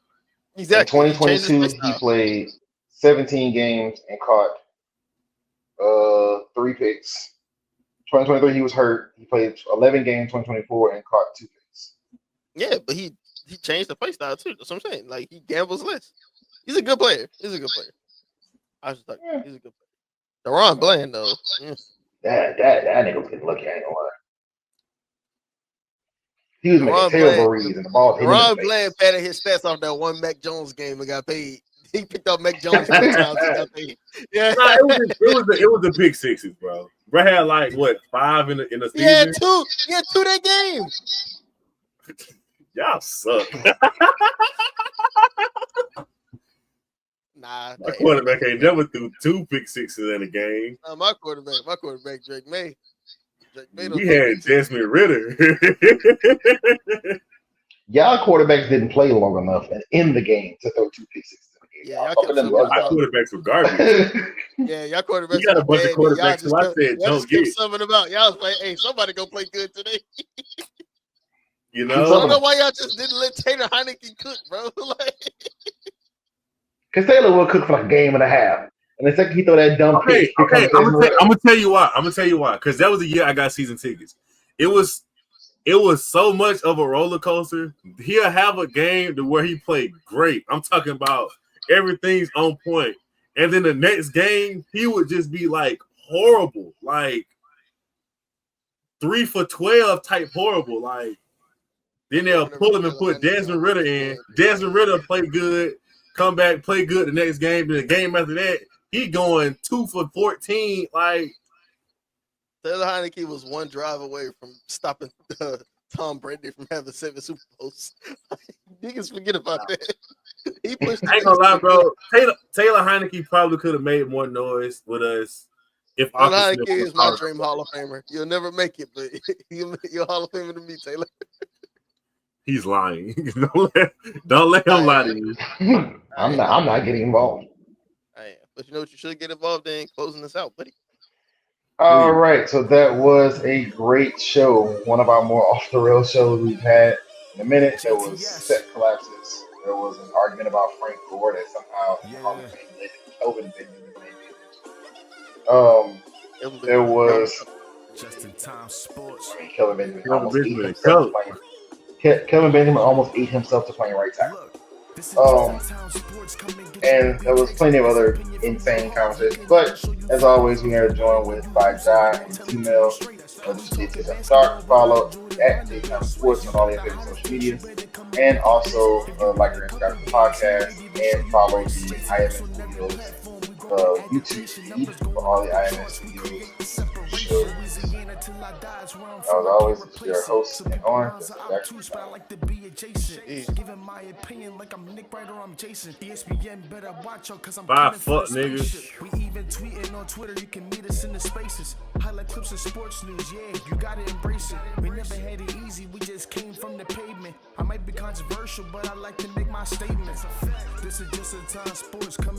Exactly. In 2022, he played 17 games and caught 3 picks. 2023, he was hurt. He played 11 games. 2024 and caught 2 picks. Yeah, but he changed the play style too. That's what I'm saying. Like he gambles less. He's a good player. I was like, he's a good player. Deron Bland though. Yeah. That nigga was getting lucky. I ain't gonna lie. He was making terrible reads and the ball hit him in the face. Bland padded his stats off that one Mac Jones game and got paid. He picked up Mac Jones 4 times and got paid. Yeah, nah, it was the pick sixes, bro. Bro had like what 5 in the season. Yeah, 2. Yeah, 2 that game. Y'all suck. Nah, my quarterback ain't never threw 2 pick sixes in a game. My quarterback, Drake May. We had Desmond Ritter. Y'all quarterbacks didn't play long enough in the game to throw 2 pick sixes in the game. Yeah, our quarterbacks were garbage. Yeah, y'all quarterbacks. You got a bunch of quarterbacks who I said don't get. Something about y'all was like, hey, somebody go play good today. You know, I don't know why y'all just didn't let Taylor Heineke cook, bro. Because Taylor will cook for like a game and a half. And the second he throw that dumb pick, I'm gonna tell you why. Because that was the year I got season tickets. It was so much of a roller coaster. He'll have a game to where he played great. I'm talking about everything's on point. And then the next game, he would just be like horrible, like 3 for 12 type horrible. Like then they'll pull him and put Desmond Ritter in. Desmond Ritter play good, come back, play good the next game. Then the game after that, he going 2 for 14. Like Taylor Heineke was one drive away from stopping Tom Brady from having 7 Super Bowls. Niggas forget about that. He pushed. I ain't gonna lie, bro. Taylor Heineke probably could have made more noise with us if Taylor Heineke is my dream Hall of Famer. You'll never make it, but you're a Hall of Famer to me, Taylor. He's lying. Don't let him lie to you. I'm not getting involved. I am. But you know what you should get involved in? Closing this out, buddy. All right, so that was a great show. One of our more off the rail shows we've had in a minute. There was set collapses. There was an argument about Frank Gore that somehow Hall of Fame led Kelvin Benjamin. There was just in time sports. I mean, Kelvin Benjamin almost ate himself playing. Kelvin Benjamin almost ate himself to playing right tackle. And there was plenty of other insane conversations. But as always, we are joined by Jai and T-Mail. Start follow at Daytime Sports on all your favorite social media, and also like and subscribe to the podcast, and follow the IMS Studios YouTube feed for all the IMS Studios shows. As always, it's your host and on. Giving my opinion like I'm Nick Ryder, I'm Jason. ESPN better watch out because I'm bye, fuck niggas. We even tweeting on Twitter, you can meet us in the spaces. Highlight clips of sports news, yeah, you gotta embrace it. We never had it easy, we just came from the pavement. I might be controversial, but I like to make my statements. This is just a time sports coming.